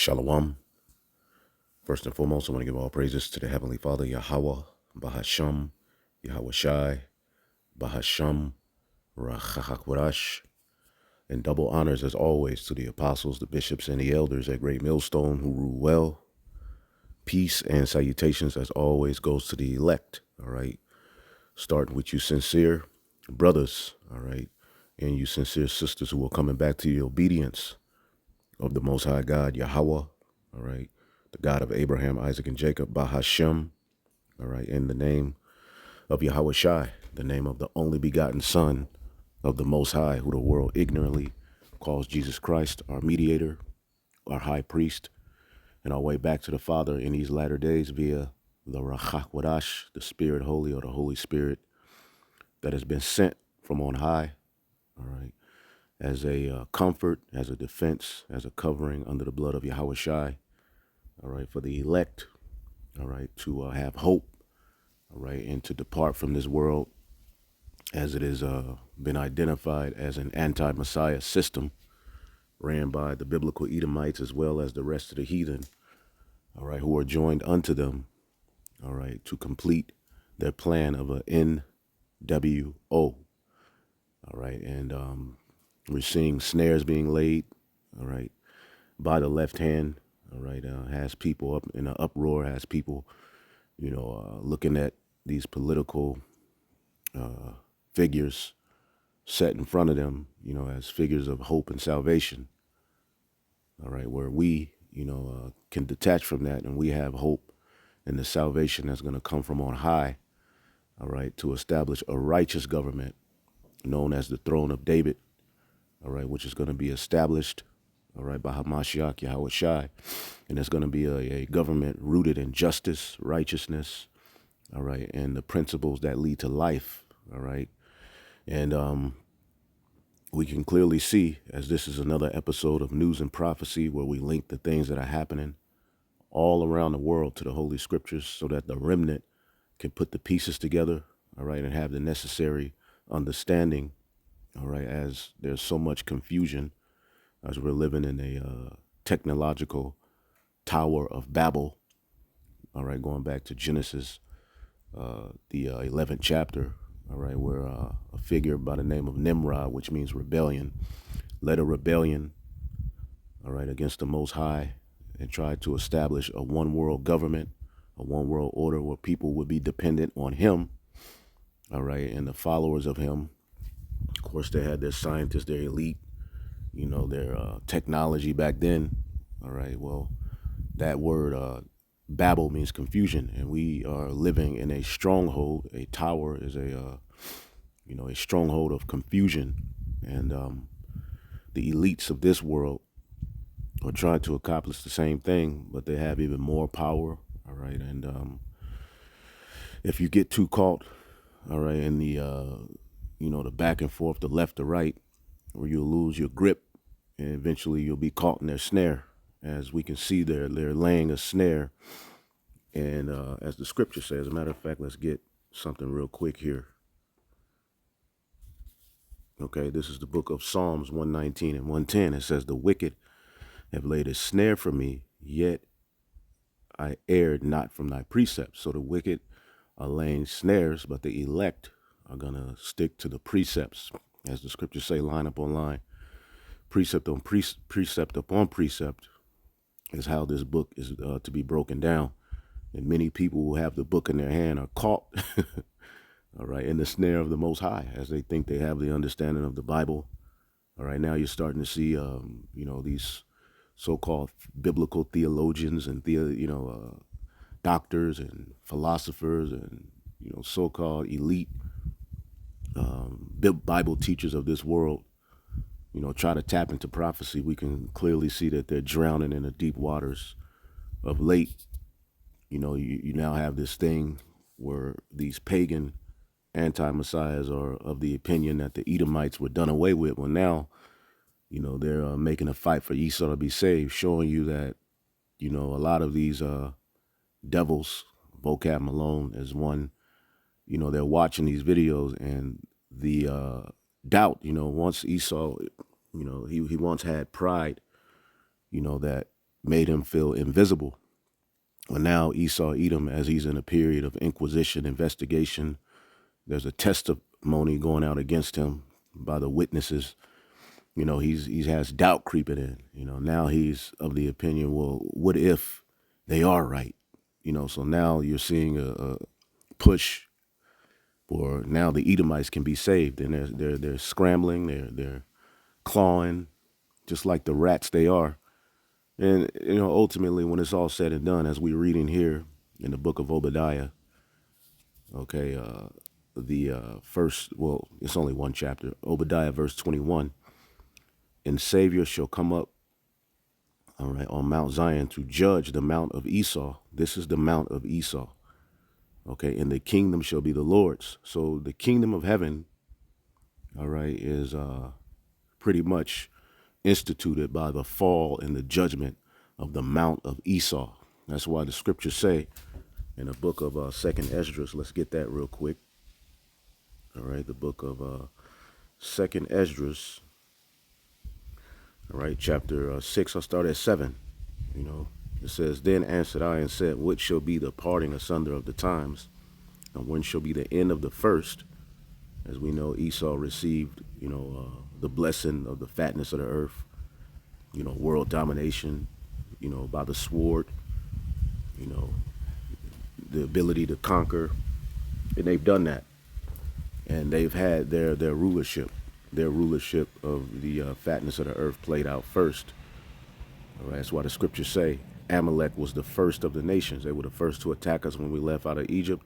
Shalom. First and foremost, I want to give all praises to the Heavenly Father, Yahweh, Bahasham, Yahweh Shai, Bahasham, Rachachakwarash, and double honors as always to the apostles, the bishops, and the elders at Great Millstone who rule well. Peace and salutations as always goes to the elect, all right? Starting with you sincere brothers, all right? And you sincere sisters who are coming back to the obedience of the Most High God, Yahweh, all right? The God of Abraham, Isaac, and Jacob, Bahashem, all right? In the name of Yahweh Shai, the name of the only begotten Son of the Most High, who the world ignorantly calls Jesus Christ, our mediator, our high priest, and our way back to the Father in these latter days via the Rachakwadash, the Spirit Holy, or the Holy Spirit that has been sent from on high, all right, as a comfort, as a defense, as a covering under the blood of Yahweh Shai, all right, for the elect, all right, to have hope, all right, and to depart from this world as it has been identified as an anti-Messiah system ran by the biblical Edomites as well as the rest of the heathen, all right, who are joined unto them, all right, to complete their plan of an NWO, all right, and we're seeing snares being laid, all right, by the left hand, all right, has people up in an uproar, has people, looking at these political figures set in front of them, as figures of hope and salvation, all right, where we, can detach from that and we have hope in the salvation that's going to come from on high, all right, to establish a righteous government known as the throne of David, all right, which is going to be established, all right, by Hamashiach Yahweh Shai, and it's going to be a government rooted in justice, righteousness, all right, and the principles that lead to life, all right, and we can clearly see, as this is another episode of News and Prophecy, where we link the things that are happening all around the world to the Holy Scriptures so that the remnant can put the pieces together, all right, and have the necessary understanding, all right, as there's so much confusion as we're living in a technological tower of Babel, all right, going back to Genesis, the 11th chapter, all right, where a figure by the name of Nimrod, which means rebellion, led a rebellion, all right, against the Most High and tried to establish a one world government, a one world order where people would be dependent on him, all right, and the followers of him. Of course, they had their scientists, their elite, their technology back then, all right. Well, that word Babel means confusion, and we are living in a stronghold. A tower is a stronghold of confusion, and the elites of this world are trying to accomplish the same thing, but they have even more power, all right. And if you get too caught, all right, in the the back and forth, the left to right, or you'll lose your grip, and eventually you'll be caught in their snare. As we can see, they're laying a snare. And as the scripture says, as a matter of fact, let's get something real quick here. Okay, this is the book of Psalms 119 and 110. It says, "The wicked have laid a snare for me, yet I erred not from thy precepts." So the wicked are laying snares, but the elect are going to stick to the precepts. As the scriptures say, line up on line, precept on precept upon precept is how this book is to be broken down. And many people who have the book in their hand are caught, all right, in the snare of the Most High, as they think they have the understanding of the Bible. All right, now you're starting to see, these so-called biblical theologians and doctors and philosophers and so-called elite Bible teachers of this world, try to tap into prophecy. We can clearly see that they're drowning in the deep waters of late. You now have this thing where these pagan anti-messiahs are of the opinion that the Edomites were done away with. Well, now, they're making a fight for Esau to be saved, showing you that, a lot of these devils, Vocab Malone is one, they're watching these videos, and the doubt, once Esau, he once had pride, that made him feel invisible. Well, now Esau, Edom, as he's in a period of inquisition, investigation, there's a testimony going out against him by the witnesses. He has doubt creeping in. Now he's of the opinion, well, what if they are right? So now you're seeing a push for now the Edomites can be saved, and they're scrambling, they're clawing, just like the rats they are. And ultimately, when it's all said and done, as we're reading here in the book of Obadiah, okay, the first, well, it's only one chapter, Obadiah verse 21, and Savior shall come up, all right, on Mount Zion to judge the mount of Esau. This is the mount of Esau, okay, and the kingdom shall be the Lord's. So the kingdom of heaven, all right, is pretty much instituted by the fall and the judgment of the mount of Esau. That's why the scriptures say in the book of Second Esdras, let's get that real quick. All right, the book of Second Esdras, all right, chapter 6, I'll start at 7. It says, then answered I and said, what shall be the parting asunder of the times? And when shall be the end of the first? As we know, Esau received, the blessing of the fatness of the earth, world domination, by the sword, the ability to conquer. And they've done that. And they've had their rulership of the fatness of the earth played out first. All right, that's why the scriptures say Amalek was the first of the nations. They were the first to attack us when we left out of Egypt,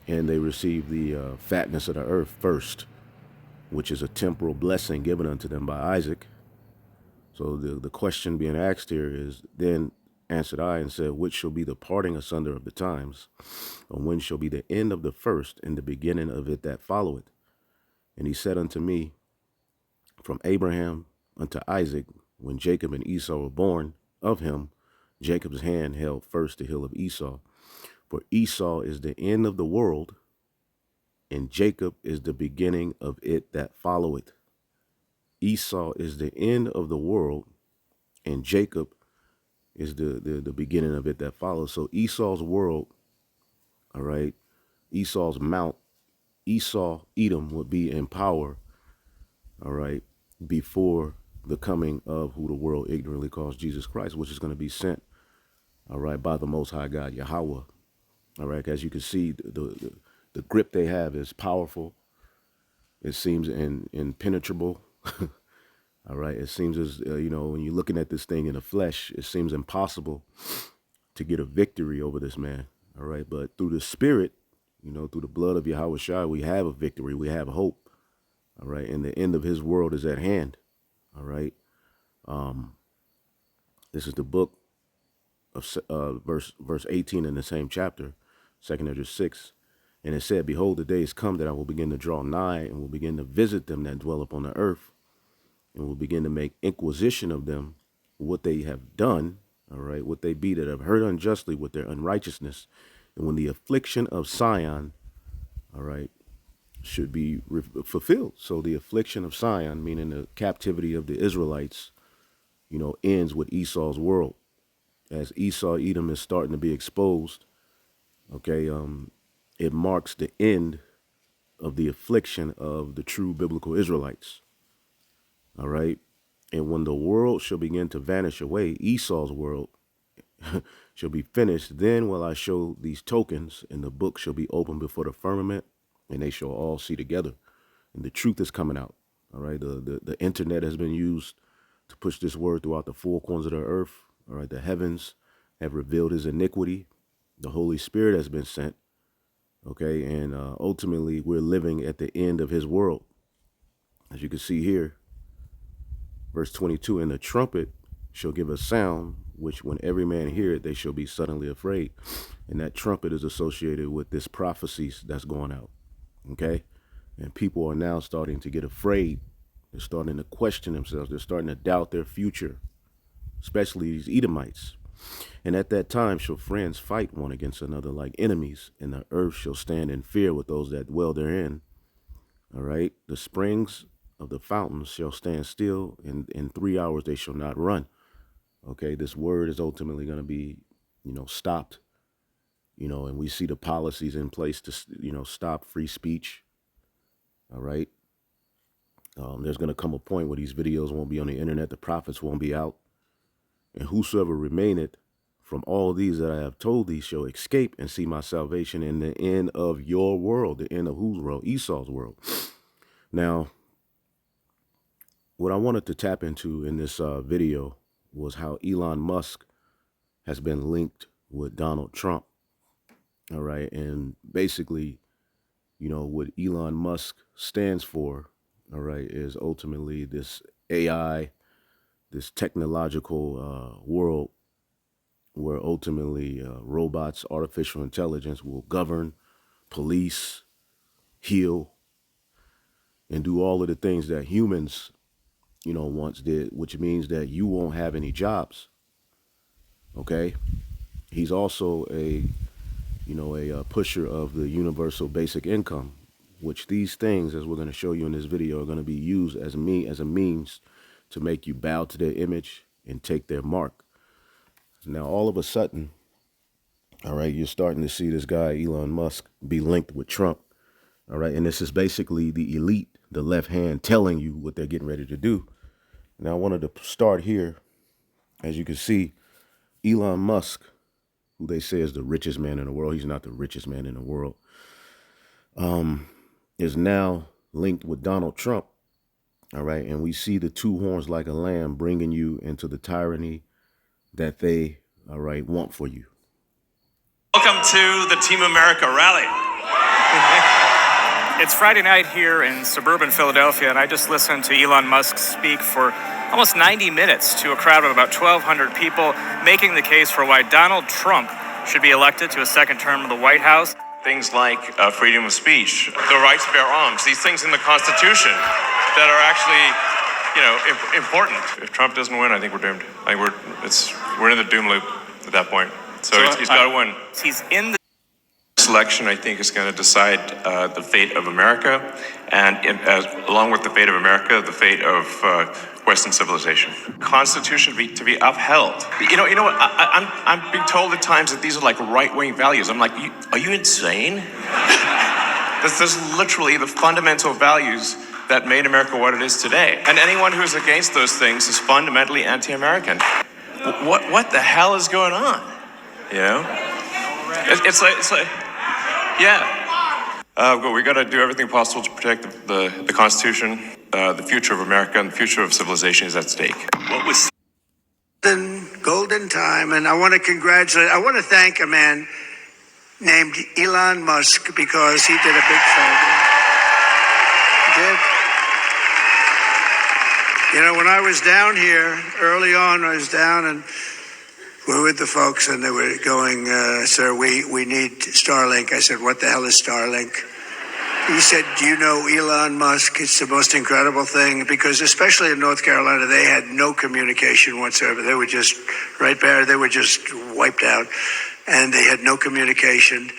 and they received the fatness of the earth first, which is a temporal blessing given unto them by Isaac. So the question being asked here is, then answered I and said, which shall be the parting asunder of the times? Or when shall be the end of the first and the beginning of it that followeth? And he said unto me, from Abraham unto Isaac, when Jacob and Esau were born of him, Jacob's hand held first the heel of Esau. For Esau is the end of the world, and Jacob is the beginning of it that followeth. Esau is the end of the world, and Jacob is the beginning of it that follows. So Esau's world, all right, Esau's mount, Esau, Edom would be in power, all right, before the coming of who the world ignorantly calls Jesus Christ, which is going to be sent, all right, by the Most High God, Yahweh. All right, as you can see, the grip they have is powerful. It seems impenetrable. All right, it seems as, when you're looking at this thing in the flesh, it seems impossible to get a victory over this man. All right, but through the spirit, through the blood of Yahweh Shai, we have a victory. We have hope. All right, and the end of his world is at hand. All right. This is the book of verse 18 in the same chapter, 2nd Esdras 6. And it said, behold, the day is come that I will begin to draw nigh and will begin to visit them that dwell upon the earth, and will begin to make inquisition of them, what they have done, all right, what they be that have hurt unjustly with their unrighteousness. And when the affliction of Sion, all right, should be fulfilled. So the affliction of Sion, meaning the captivity of the Israelites, ends with Esau's world. As Esau, Edom is starting to be exposed, okay, it marks the end of the affliction of the true biblical Israelites. All right. And when the world shall begin to vanish away, Esau's world shall be finished. Then will I show these tokens, and the book shall be opened before the firmament, and they shall all see together. And the truth is coming out. All right. The internet has been used to push this word throughout the four corners of the earth. All right. The heavens have revealed his iniquity. The Holy Spirit has been sent. Okay. And ultimately, we're living at the end of his world. As you can see here, verse 22, and the trumpet shall give a sound, which when every man hear it, they shall be suddenly afraid. And that trumpet is associated with this prophecy that's going out. Okay. And people are now starting to get afraid. They're starting to question themselves. They're starting to doubt their future, especially these Edomites. And at that time shall friends fight one against another like enemies, and the earth shall stand in fear with those that dwell therein. All right. The springs of the fountains shall stand still, and in 3 hours they shall not run. Okay, this word is ultimately going to be, stopped. And we see the policies in place to, stop free speech. All right. There's going to come a point where these videos won't be on the internet, the prophets won't be out, and whosoever remaineth from all these that I have told thee shall escape and see my salvation in the end of your world. The end of whose world? Esau's world. Now, what I wanted to tap into in this video was how Elon Musk has been linked with Donald Trump. All right. And basically, what Elon Musk stands for, all right, is ultimately this AI, this technological world where ultimately robots, artificial intelligence will govern, police, heal, and do all of the things that humans, once did, which means that you won't have any jobs. Okay. He's also a pusher of the universal basic income, which these things, as we're going to show you in this video, are going to be used as a means to make you bow to their image and take their mark. Now, all of a sudden, all right, you're starting to see this guy, Elon Musk, be linked with Trump. All right. And this is basically the elite, the left hand, telling you what they're getting ready to do. Now, I wanted to start here. As you can see, Elon Musk, who they say is the richest man in the world, he's not the richest man in the world, is now linked with Donald Trump. All right. And we see the two horns like a lamb bringing you into the tyranny that they, all right, want for you. Welcome to the Team America rally. It's Friday night here in suburban Philadelphia, and I just listened to Elon Musk speak for almost 90 minutes to a crowd of about 1,200 people, making the case for why Donald Trump should be elected to a second term of the White House. Things like freedom of speech, the right to bear arms, these things in the Constitution that are actually, important. If Trump doesn't win, I think we're doomed. We're in the doom loop at that point. So he's got to win. He's in the election, I think, is going to decide the fate of America, and along with the fate of America, the fate of Western civilization. Constitution to be upheld. You know what? I'm being told at times that these are like right-wing values. I'm like, are you insane? There's literally the fundamental values that made America what it is today, and anyone who's against those things is fundamentally anti-American. What the hell is going on? It's like. Yeah. But we got to do everything possible to protect the Constitution. The future of America and the future of civilization is at stake. What was golden time, and I want to thank a man named Elon Musk because he did a big favor. He did. When I was down here early on, I was down and we were with the folks, and they were going, sir, we need Starlink. I said, what the hell is Starlink? He said, do you know Elon Musk? It's the most incredible thing, because especially in North Carolina, they had no communication whatsoever. They were just right there. They were just wiped out, and they had no communication.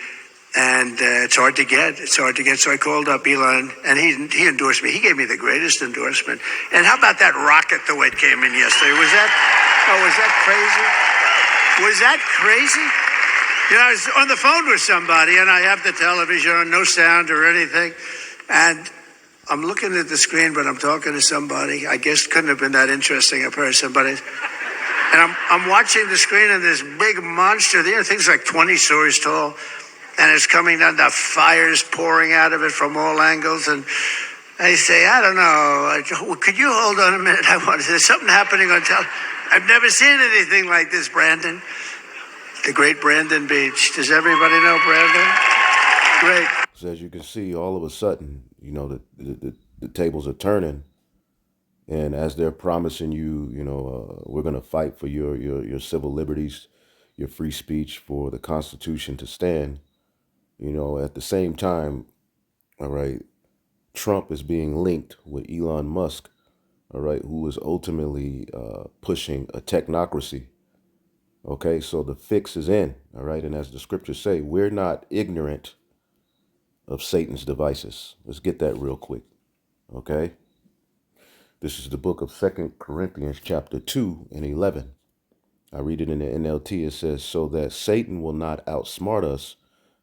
And it's hard to get. So I called up Elon, and he endorsed me. He gave me the greatest endorsement. And how about that rocket the way it came in yesterday? Was that crazy? Was that crazy? I was on the phone with somebody, and I have the television on, no sound or anything. And I'm looking at the screen, but I'm talking to somebody. I guess couldn't have been that interesting a person, and I'm watching the screen, and this big monster, the thing's like 20 stories tall, and it's coming down, the fire's pouring out of it from all angles. And I say, I don't know, could you hold on a minute? There's something happening on television. I've never seen anything like this, Brandon. The great Brandon Beach. Does everybody know Brandon? Great. So as you can see, all of a sudden, the tables are turning. And as they're promising you, we're going to fight for your civil liberties, your free speech, for the Constitution to stand, at the same time, all right, Trump is being linked with Elon Musk, all right, who is ultimately pushing a technocracy. Okay, so the fix is in, all right? And as the scriptures say, we're not ignorant of Satan's devices. Let's get that real quick, okay? This is the book of 2 Corinthians chapter 2 and 11. I read it in the NLT. It says, so that Satan will not outsmart us,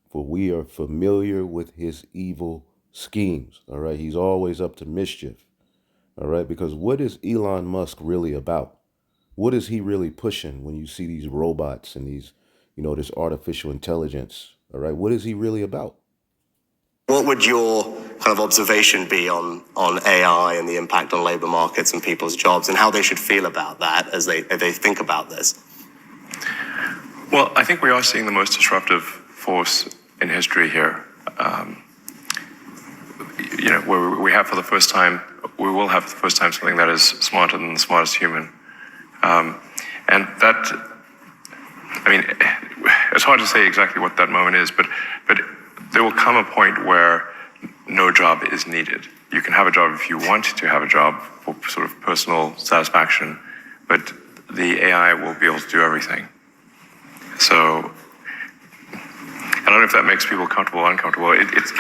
for we are familiar with his evil schemes. All right. He's always up to mischief. All right. Because what is Elon Musk really about? What is he really pushing when you see these robots and these, this artificial intelligence? All right. What is he really about? What would your kind of observation be on AI and the impact on labor markets and people's jobs and how they should feel about that as they think about this? Well, I think we are seeing the most disruptive force in history here. Where we have for the first time, we will have for the first time something that is smarter than the smartest human. And that, I mean, it's hard to say exactly what that moment is, but there will come a point where no job is needed. You can have a job if you want to have a job for sort of personal satisfaction, but the AI will be able to do everything. So I don't know if that makes people comfortable or uncomfortable. That's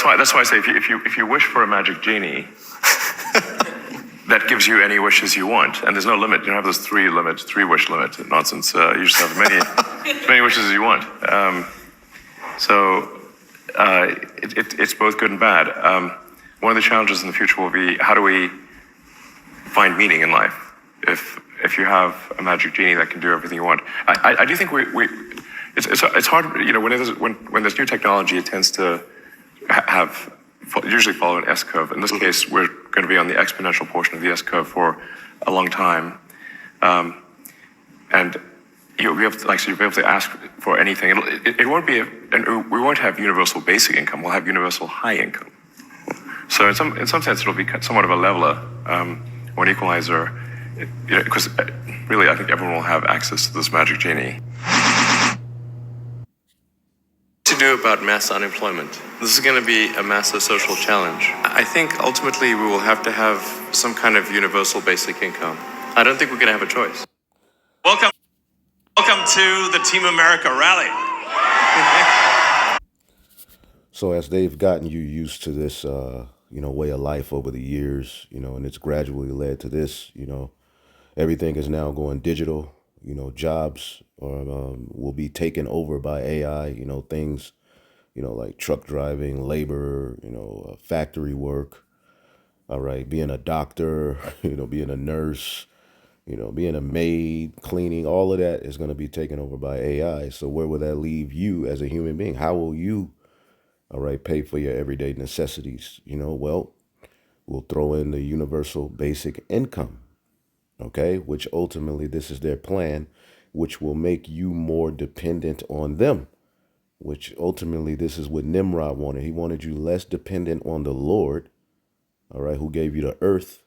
why I say if you wish for a magic genie, that gives you any wishes you want, and there's no limit. You don't have those three wish limit nonsense. You just have as many wishes as you want. It's both good and bad. One of the challenges in the future will be, how do we find meaning in life? If you have a magic genie that can do everything you want, I do think it's hard. When there's new technology, it tends to usually follow an S curve. In this case, we're going to be on the exponential portion of the S curve for a long time, and you'll be able to ask for anything. It won't be, and we won't have universal basic income. We'll have universal high income. So in some sense, it'll be somewhat of a leveler or an equalizer, because really, I think everyone will have access to this magic genie. To do about mass unemployment. This is going to be a massive social challenge. I think ultimately we will have to have some kind of universal basic income. I don't think we're going to have a choice. Welcome to the Team America rally. So as they've gotten you used to this, way of life over the years, and it's gradually led to this, everything is now going digital. Jobs will be taken over by AI. Things, like truck driving, labor, factory work. All right, being a doctor, being a nurse, being a maid, cleaning, all of that is going to be taken over by AI. So where will that leave you as a human being? How will you, all right, pay for your everyday necessities? Well, we'll throw in the universal basic income, okay, which ultimately this is their plan, which will make you more dependent on them, which ultimately this is what Nimrod wanted. He wanted you less dependent on the Lord, all right, who gave you the earth,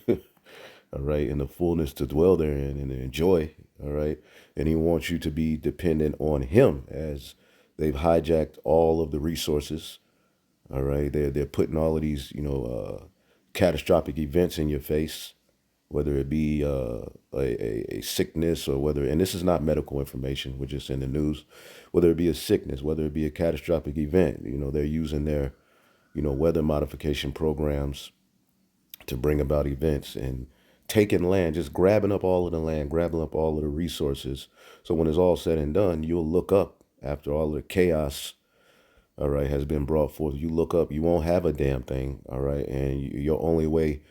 all right, and the fullness to dwell therein and enjoy, all right, and he wants you to be dependent on him as they've hijacked all of the resources, all right. They're putting all of these, catastrophic events in your face, whether it be a sickness or whether, and this is not medical information, we're just in the news, whether it be a sickness, whether it be a catastrophic event, they're using their, weather modification programs to bring about events and taking land, just grabbing up all of the land, grabbing up all of the resources. So when it's all said and done, you'll look up after all of the chaos, all right, has been brought forth. You look up, you won't have a damn thing, all right, and your only way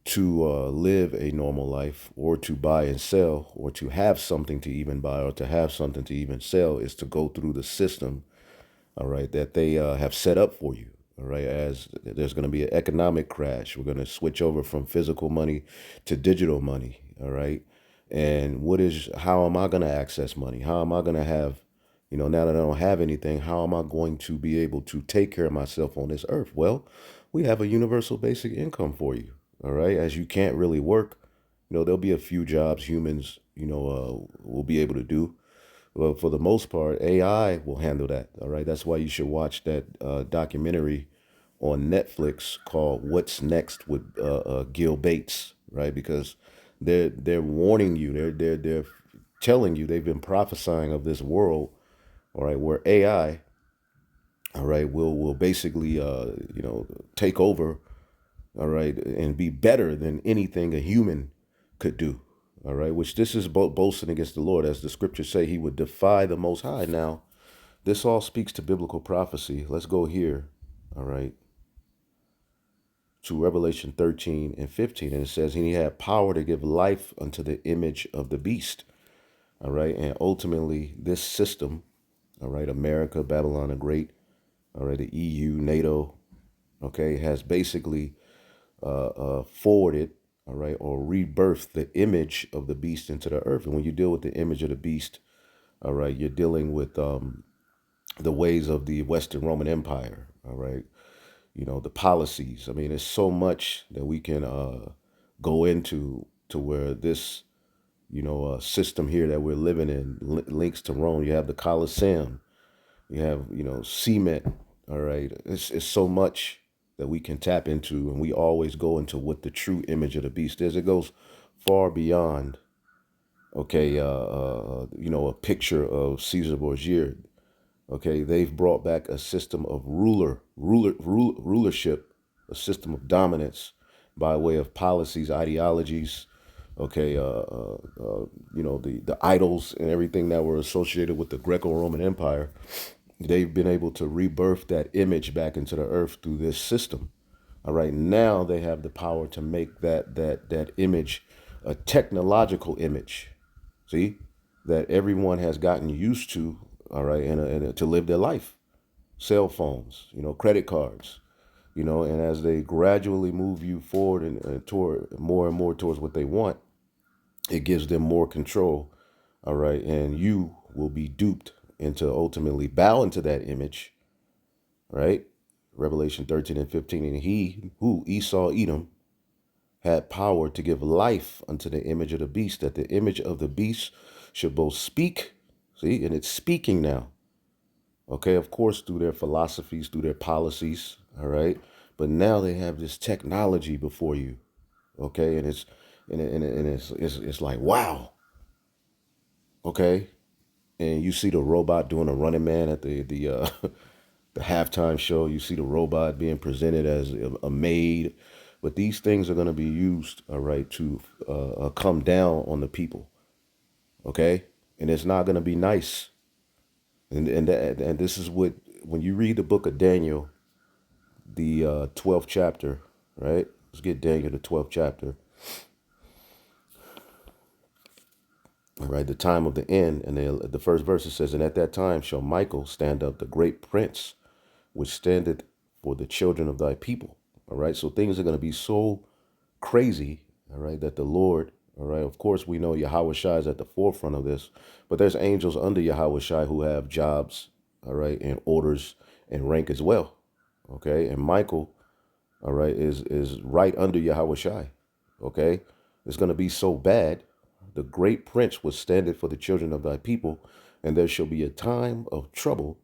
to live a normal life or to buy and sell or to have something to even buy or to have something to even sell is to go through the system, all right, that they have set up for you, all right, as there's going to be an economic crash. We're going to switch over from physical money to digital money, all right, and how am I going to access money? How am I going to have, now that I don't have anything, how am I going to be able to take care of myself on this earth? Well, we have a universal basic income for you. All right. As you can't really work, there'll be a few jobs humans, will be able to do. Well, for the most part, AI will handle that. All right. That's why you should watch that documentary on Netflix called What's Next with Gil Bates. Right. Because they're warning you. They're telling you, they've been prophesying of this world. All right. Where AI, all right, will basically, take over, all right, and be better than anything a human, could do. All right, which this is boasting against the Lord, as the scriptures say he would defy the Most High. Now, this all speaks to biblical prophecy. Let's go here, all right, to Revelation 13 and 15. And it says, he had power to give life unto the image of the beast. All right, and ultimately this system, all right, America, Babylon the Great, all right, the EU, NATO, okay, has basically forwarded, all right, or rebirthed the image of the beast into the earth. And when you deal with the image of the beast, all right, you're dealing with the ways of the Western Roman Empire, all right, you know, the policies. I mean, there's so much that we can go into to where this, you know, system here that we're living in links to Rome. You have the Colosseum, you have, you know, cement, all right. It's so much that we can tap into, and we always go into what the true image of the beast is. It goes far beyond, okay, you know, a picture of Caesar Borgia. Okay, they've brought back a system of rulership, a system of dominance by way of policies, ideologies. Okay, you know, the idols and everything that were associated with the Greco-Roman Empire. They've been able to rebirth that image back into the earth through this system. All right, now they have the power to make that image a technological image. See, that everyone has gotten used to. All right, and to live their life. Cell phones, you know, credit cards, you know, and as they gradually move you forward and toward more and more towards what they want, it gives them more control. All right, and you will be duped into ultimately bow into that image, right? Revelation 13 and 15. And he who, Esau, Edom, had power to give life unto the image of the beast, that the image of the beast should both speak, see, and it's speaking now. Okay, of course, through their philosophies, through their policies, all right? But now they have this technology before you, okay? And it's like, wow, okay? And you see the robot doing a running man at the the halftime show. You see the robot being presented as a maid. But these things are going to be used, all right, to come down on the people, okay? And it's not going to be nice. And this is what, when you read the book of Daniel, the 12th chapter, right? Let's get Daniel, the 12th chapter. All right, the time of the end. And the first verse, it says, and at that time shall Michael stand up, the great prince, which standeth for the children of thy people. All right, so things are going to be so crazy, all right, that the Lord, all right, of course, we know Yahweh Shai is at the forefront of this, but there's angels under Yahweh Shai who have jobs, all right, and orders and rank as well, okay? And Michael, all right, is right under Yahweh Shai, okay? It's going to be so bad. The great prince was standeth for the children of thy people, and there shall be a time of trouble,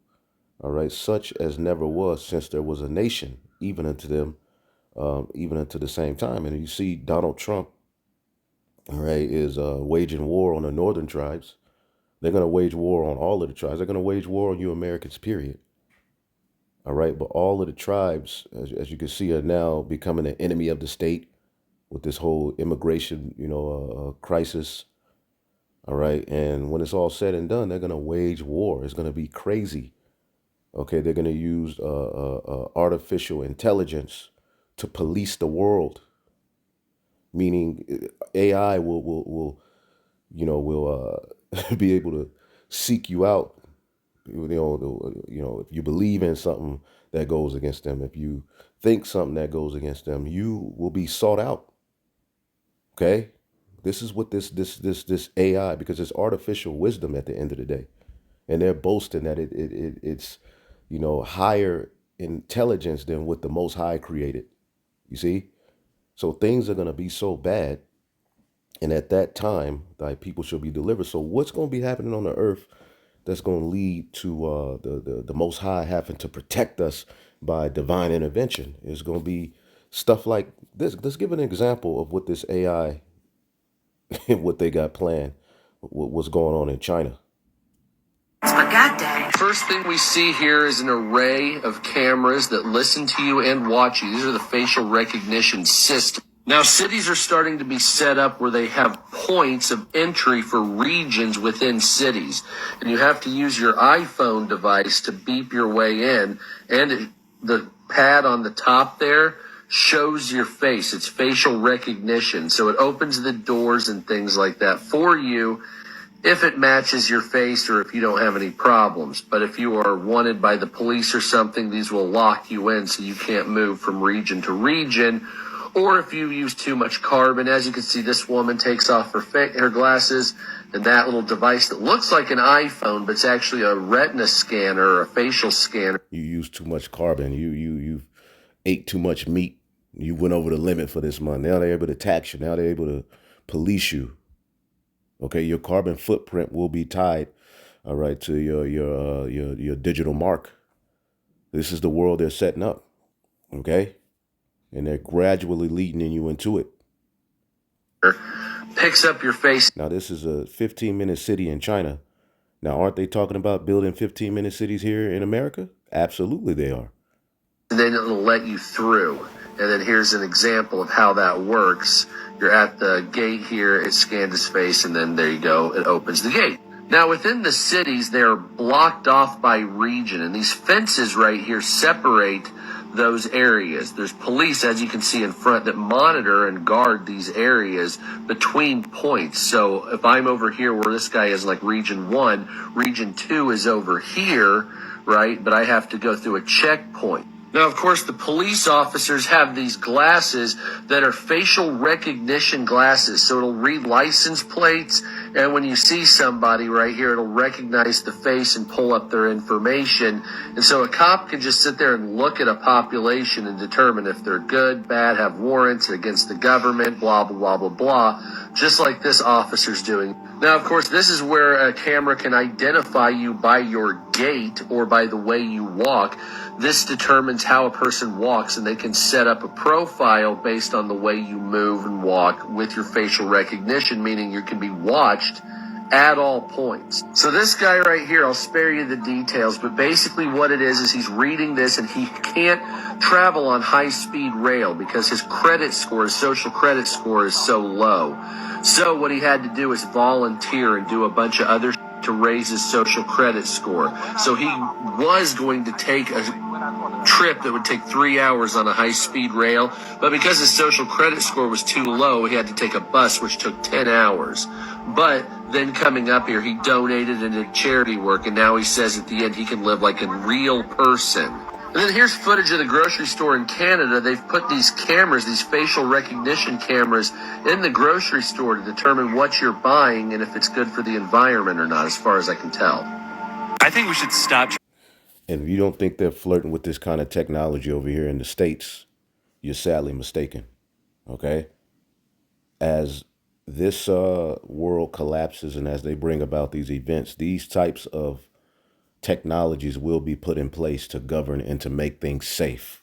all right, such as never was since there was a nation, even unto them, even unto the same time. And you see Donald Trump, all right, is waging war on the northern tribes. They're going to wage war on all of the tribes. They're going to wage war on you Americans, period. All right, but all of the tribes, as you can see, are now becoming an enemy of the state with this whole immigration, you know, crisis. All right, and when it's all said and done, they're going to wage war. It's going to be crazy. Okay, they're going to use artificial intelligence to police the world, meaning AI will you know, will be able to seek you out. You know, if you believe in something that goes against them, if you think something that goes against them, you will be sought out. Okay, this is what this AI, because it's artificial wisdom at the end of the day, and they're boasting that it's, you know, higher intelligence than what the Most High created. You see, so things are going to be so bad, and at that time, thy people shall be delivered. So what's going to be happening on the earth that's going to lead to the Most High having to protect us by divine intervention is going to be stuff like this. Let's give an example of what this AI and what they got planned, what's going on in China. But goddamn. First thing we see here is an array of cameras that listen to you and watch you. These are the facial recognition systems. Now, cities are starting to be set up where they have points of entry for regions within cities. And you have to use your iPhone device to beep your way in. And the pad on the top there shows your face. It's facial recognition. So it opens the doors and things like that for you if it matches your face or if you don't have any problems. But if you are wanted by the police or something, these will lock you in so you can't move from region to region. Or if you use too much carbon, as you can see, this woman takes off her glasses, and that little device that looks like an iPhone, but it's actually a retina scanner or a facial scanner. You use too much carbon. You ate too much meat. You went over the limit for this month. Now they're able to tax you. Now they're able to police you. Okay, your carbon footprint will be tied, all right, to your digital mark. This is the world they're setting up. Okay. And they're gradually leading you into it. Picks up your face. Now, this is a 15-minute city in China. Now, aren't they talking about building 15-minute cities here in America? Absolutely, they are. And then it'll let you through. And then here's an example of how that works. You're at the gate here. It scanned his face, and then there you go. It opens the gate. Now, within the cities, they're blocked off by region. And these fences right here separate those areas. There's police, as you can see in front, that monitor and guard these areas between points. So if I'm over here where this guy is, like region 1, region 2 is over here, right? But I have to go through a checkpoint. Now, of course, the police officers have these glasses that are facial recognition glasses. So it'll read license plates, and when you see somebody right here, it'll recognize the face and pull up their information. And so a cop can just sit there and look at a population and determine if they're good, bad, have warrants against the government, blah, blah, blah, blah, blah, just like this officer's doing. Now, of course, this is where a camera can identify you by your gait or by the way you walk. This determines how a person walks, and they can set up a profile based on the way you move and walk with your facial recognition, meaning you can be watched at all points. So this guy right here, I'll spare you the details, but basically what it is he's reading this, and he can't travel on high-speed rail because his credit score, his social credit score is so low. So what he had to do is volunteer and do a bunch of other to raise his social credit score. So he was going to take a trip that would take 3 hours on a high-speed rail, but because his social credit score was too low, he had to take a bus, which took 10 hours. But then coming up here, he donated and did charity work, and now he says at the end he can live like a real person. And then here's footage of the grocery store in Canada. They've put these cameras, these facial recognition cameras, in the grocery store to determine what you're buying and if it's good for the environment or not, as far as I can tell. I think we should stop. And if you don't think they're flirting with this kind of technology over here in the States, you're sadly mistaken. Okay? As this world collapses and as they bring about these events, these types of technologies will be put in place to govern and to make things safe.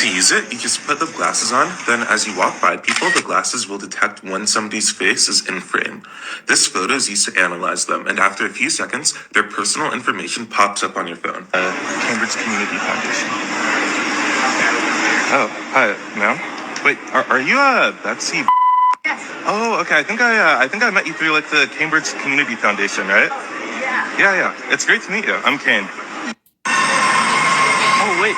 To use it, you just put the glasses on, then as you walk by people, the glasses will detect when somebody's face is in frame. This photo is used to analyze them, and after a few seconds, their personal information pops up on your phone. Cambridge Community Foundation. Oh, hi, ma'am. Wait, are you Betsy? Yes. Oh, okay. I think I met you through like the Cambridge Community Foundation, right? Yeah. It's great to meet you. I'm Kane. Oh, wait.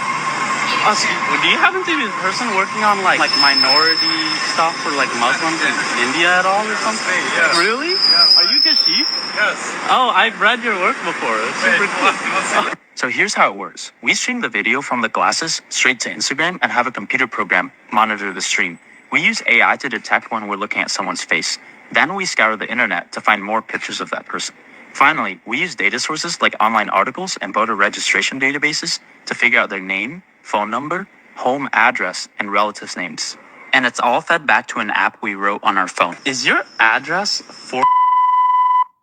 Do you happen to be the person working on like minority stuff for like Muslims in India at all or something? Yes. Really? Yes. Are you Kashif? Yes. Oh, I've read your work before. It's super cool. So here's how it works. We stream the video from the glasses straight to Instagram and have a computer program monitor the stream. We use AI to detect when we're looking at someone's face. Then we scour the internet to find more pictures of that person. Finally, we use data sources like online articles and voter registration databases to figure out their name, phone number, home address, and relatives' names. And it's all fed back to an app we wrote on our phone. Is your address for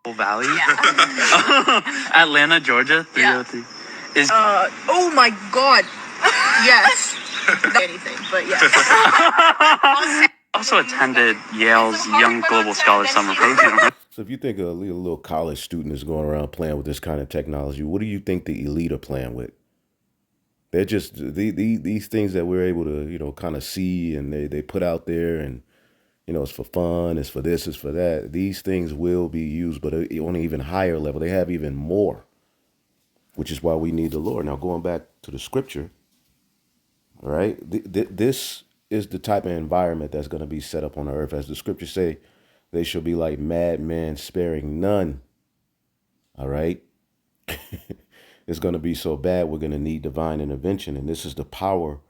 Valley? Yeah. Atlanta, Georgia, 303. Yeah. Oh my God. Yes. Not anything, but yeah. Also attended Yale's Young Global Scholar Summer Program. So if you think a little college student is going around playing with this kind of technology, what do you think the elite are playing with? They're just these things that we're able to, kind of see, and they put out there, and it's for fun, it's for this, it's for that. These things will be used, but on an even higher level. They have even more, which is why we need the Lord. Now, going back to the scripture, all right, this is the type of environment that's going to be set up on the earth. As the scriptures say, they shall be like madmen, sparing none. All right. It's going to be so bad, we're going to need divine intervention. And this is the power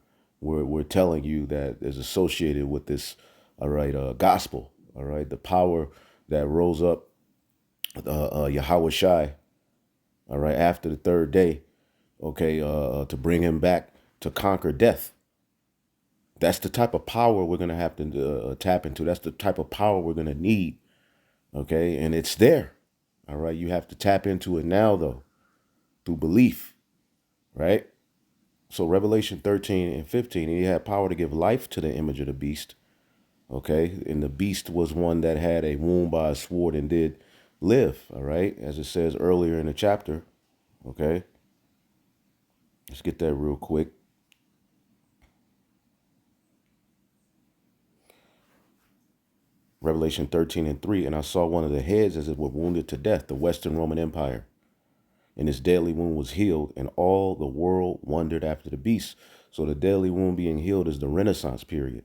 we're telling you that is associated with this, all right, gospel, all right, the power that rose up Yahweh Shai, all right, after the third day, okay, to bring him back to conquer death. That's the type of power we're going to have to tap into. That's the type of power we're going to need, okay, and it's there, all right. You have to tap into it now, though, through belief, right? So Revelation 13 and 15, he had power to give life to the image of the beast. Okay. And the beast was one that had a wound by a sword and did live. All right. As it says earlier in the chapter. Okay. Let's get that real quick. Revelation 13 and 3. And I saw one of the heads as it were wounded to death, the Western Roman Empire. And his deadly wound was healed, and all the world wondered after the beast. So the deadly wound being healed is the Renaissance period.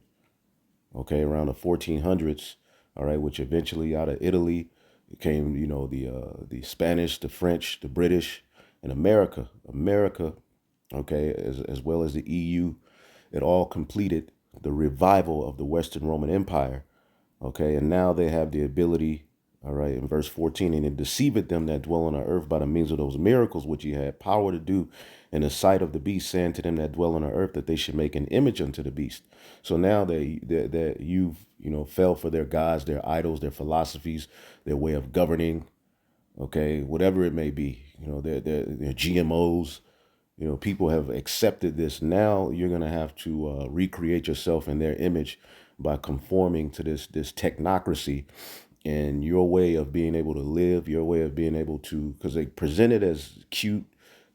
Okay, around the 1400s, all right, which eventually out of Italy came, the Spanish, the French, the British, and America, okay, as well as the EU. It all completed the revival of the Western Roman Empire, okay, and now they have the ability, all right, in verse 14, and it deceived them that dwell on the earth by the means of those miracles which he had power to do in the sight of the beast, saying to them that dwell on the earth that they should make an image unto the beast. So now that you've, fell for their gods, their idols, their philosophies, their way of governing, okay, whatever it may be, their GMOs, people have accepted this. Now you're going to have to recreate yourself in their image by conforming to this technocracy and your way of being able to live, your way of being able to, because they present it as cute.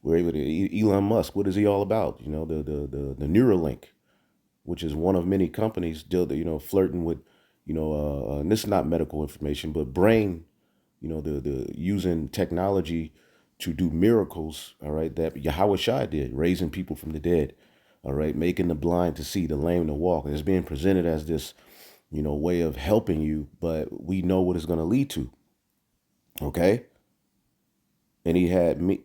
We're able to, Elon Musk, what is he all about? The Neuralink, which is one of many companies still, flirting with, and this is not medical information, but brain, the using technology to do miracles, all right, that Yahweh Shai did, raising people from the dead, all right, making the blind to see, the lame to walk. And it's being presented as this, way of helping you, but we know what it's going to lead to, okay? And he had me,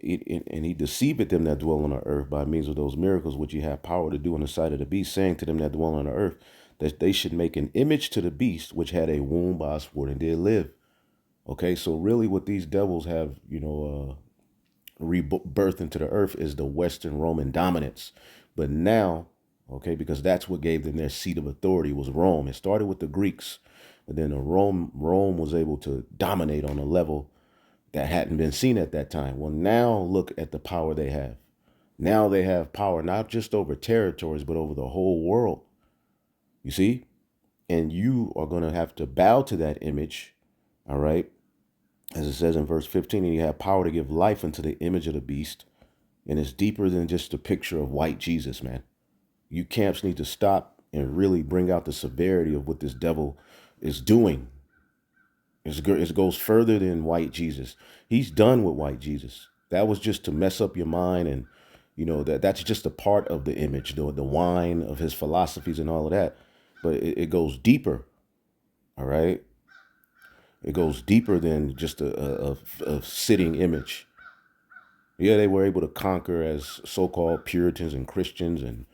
and he deceived them that dwell on the earth by means of those miracles which he had power to do in the sight of the beast, saying to them that dwell on the earth that they should make an image to the beast which had a wound by a sword and did live. Okay, so really what these devils have, rebirth into the earth is the Western Roman dominance. But now, okay, because that's what gave them their seat of authority was Rome. It started with the Greeks, but then Rome was able to dominate on a level that hadn't been seen at that time. Well, now look at the power they have. Now they have power not just over territories, but over the whole world. You see? And you are going to have to bow to that image, all right? As it says in verse 15, and you have power to give life unto the image of the beast. And it's deeper than just a picture of white Jesus, man. You camps need to stop and really bring out the severity of what this devil is doing. It goes further than white Jesus. He's done with white Jesus. That was just to mess up your mind, and that's just a part of the image, the wine of his philosophies and all of that. But it goes deeper. All right. It goes deeper than just a sitting image. Yeah, they were able to conquer as so-called Puritans and Christians and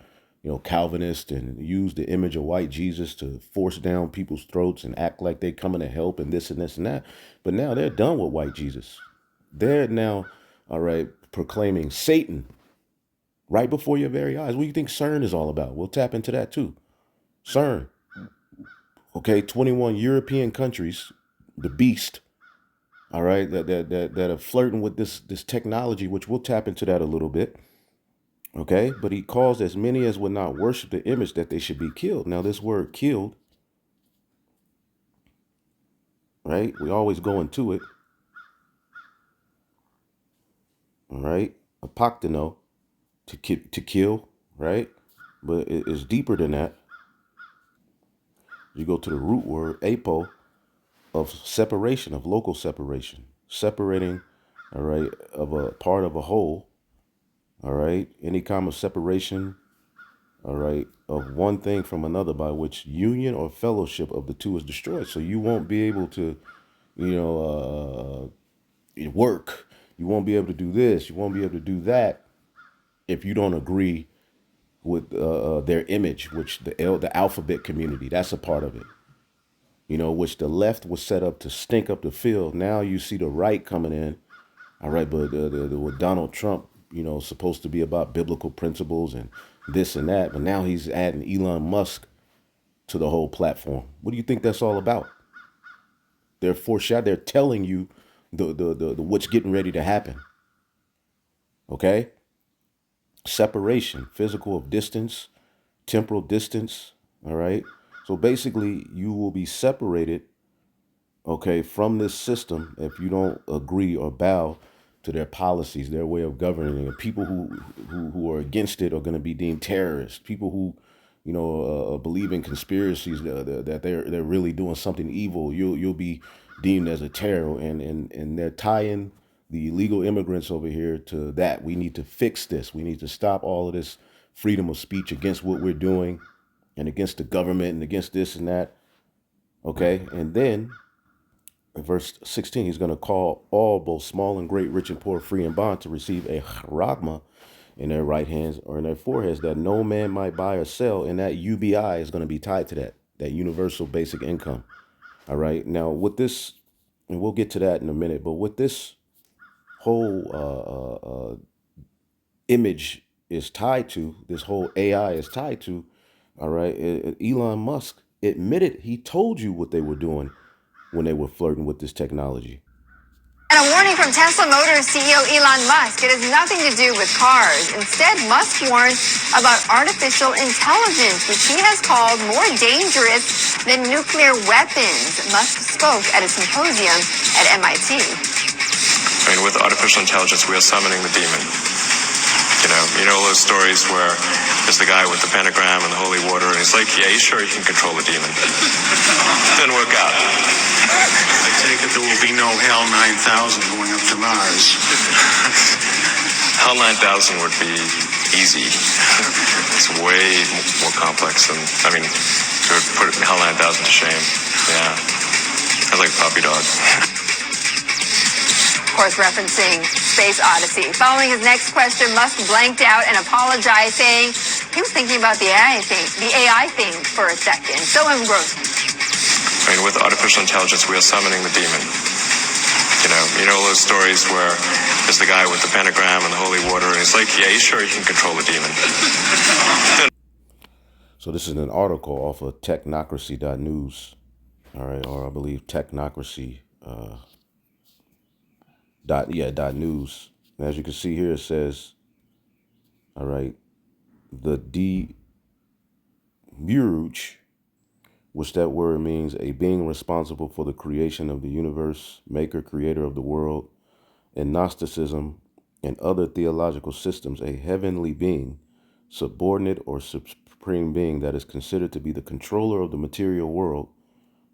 Calvinists, and use the image of white Jesus to force down people's throats and act like they coming to help and this and this and that. But now they're done with white Jesus. They're now, all right, proclaiming Satan right before your very eyes. What do you think CERN is all about? We'll tap into that too. CERN. Okay, 21 European countries, the beast, all right, that are flirting with this technology, which we'll tap into that a little bit. Okay, but he caused as many as would not worship the image that they should be killed. Now, this word killed, right? We always go into it. All right, apoktano. to kill, right? But it's deeper than that. You go to the root word apo of separation, of local separation, separating, all right, of a part of a whole, all right, any kind of separation, all right, of one thing from another by which union or fellowship of the two is destroyed. So you won't be able to, you know, work. You won't be able to do this. You won't be able to do that if you don't agree with their image, which the alphabet community, that's a part of it. You know, which the left was set up to stink up the field. Now you see the right coming in. All right, but with Donald Trump, you know, supposed to be about biblical principles and this and that, but now he's adding Elon Musk to the whole platform. What do you think that's all about? They're foreshadowing. They're telling you the what's getting ready to happen. Okay, separation, physical of distance, temporal distance. All right, so basically, you will be separated, okay, from this system if you don't agree or bow to their policies, their way of governing. And people who are against it are going to be deemed terrorists. People who, you know, believe in conspiracies that they're really doing something evil, you'll be deemed as a terror. And they're tying the illegal immigrants over here to that. We need to fix this. We need to stop all of this freedom of speech against what we're doing and against the government and against this and that. Okay, and then in verse 16, he's going to call all, both small and great, rich and poor, free and bond, to receive a ragma in their right hands or in their foreheads, that no man might buy or sell. And that UBI is going to be tied to that universal basic income. All right. Now, with this, and we'll get to that in a minute, but with this whole image is tied to, this whole AI is tied to, all right, Elon Musk admitted he told you what they were doing when they were flirting with this technology. And a warning from Tesla Motors CEO Elon Musk. It has nothing to do with cars. Instead, Musk warns about artificial intelligence, which he has called more dangerous than nuclear weapons. Musk spoke at a symposium at MIT. I mean, with artificial intelligence, we are summoning the demon. You know those stories where there's the guy with the pentagram and the holy water, and he's like, yeah, he's sure he can control the demon. Didn't work out. I take it there will be no HAL 9000 going up to Mars. HAL 9000 would be easy. It's way more complex than, I mean, it would put HAL 9000 to shame. Yeah. It's like a puppy dog. Of course, referencing Space Odyssey. Following his next question, Musk blanked out and apologized, saying he was thinking about the AI thing for a second. So engrossed. I mean, with artificial intelligence, we are summoning the demon. You know those stories where there's the guy with the pentagram and the holy water, and he's like, yeah, he's sure he can control the demon. So this is an article off of technocracy.news, all right, or I believe technocracy .news. And as you can see here, it says, all right, the Demiurge, which that word means a being responsible for the creation of the universe, maker, creator of the world. In Gnosticism and other theological systems, a heavenly being, subordinate or supreme being that is considered to be the controller of the material world,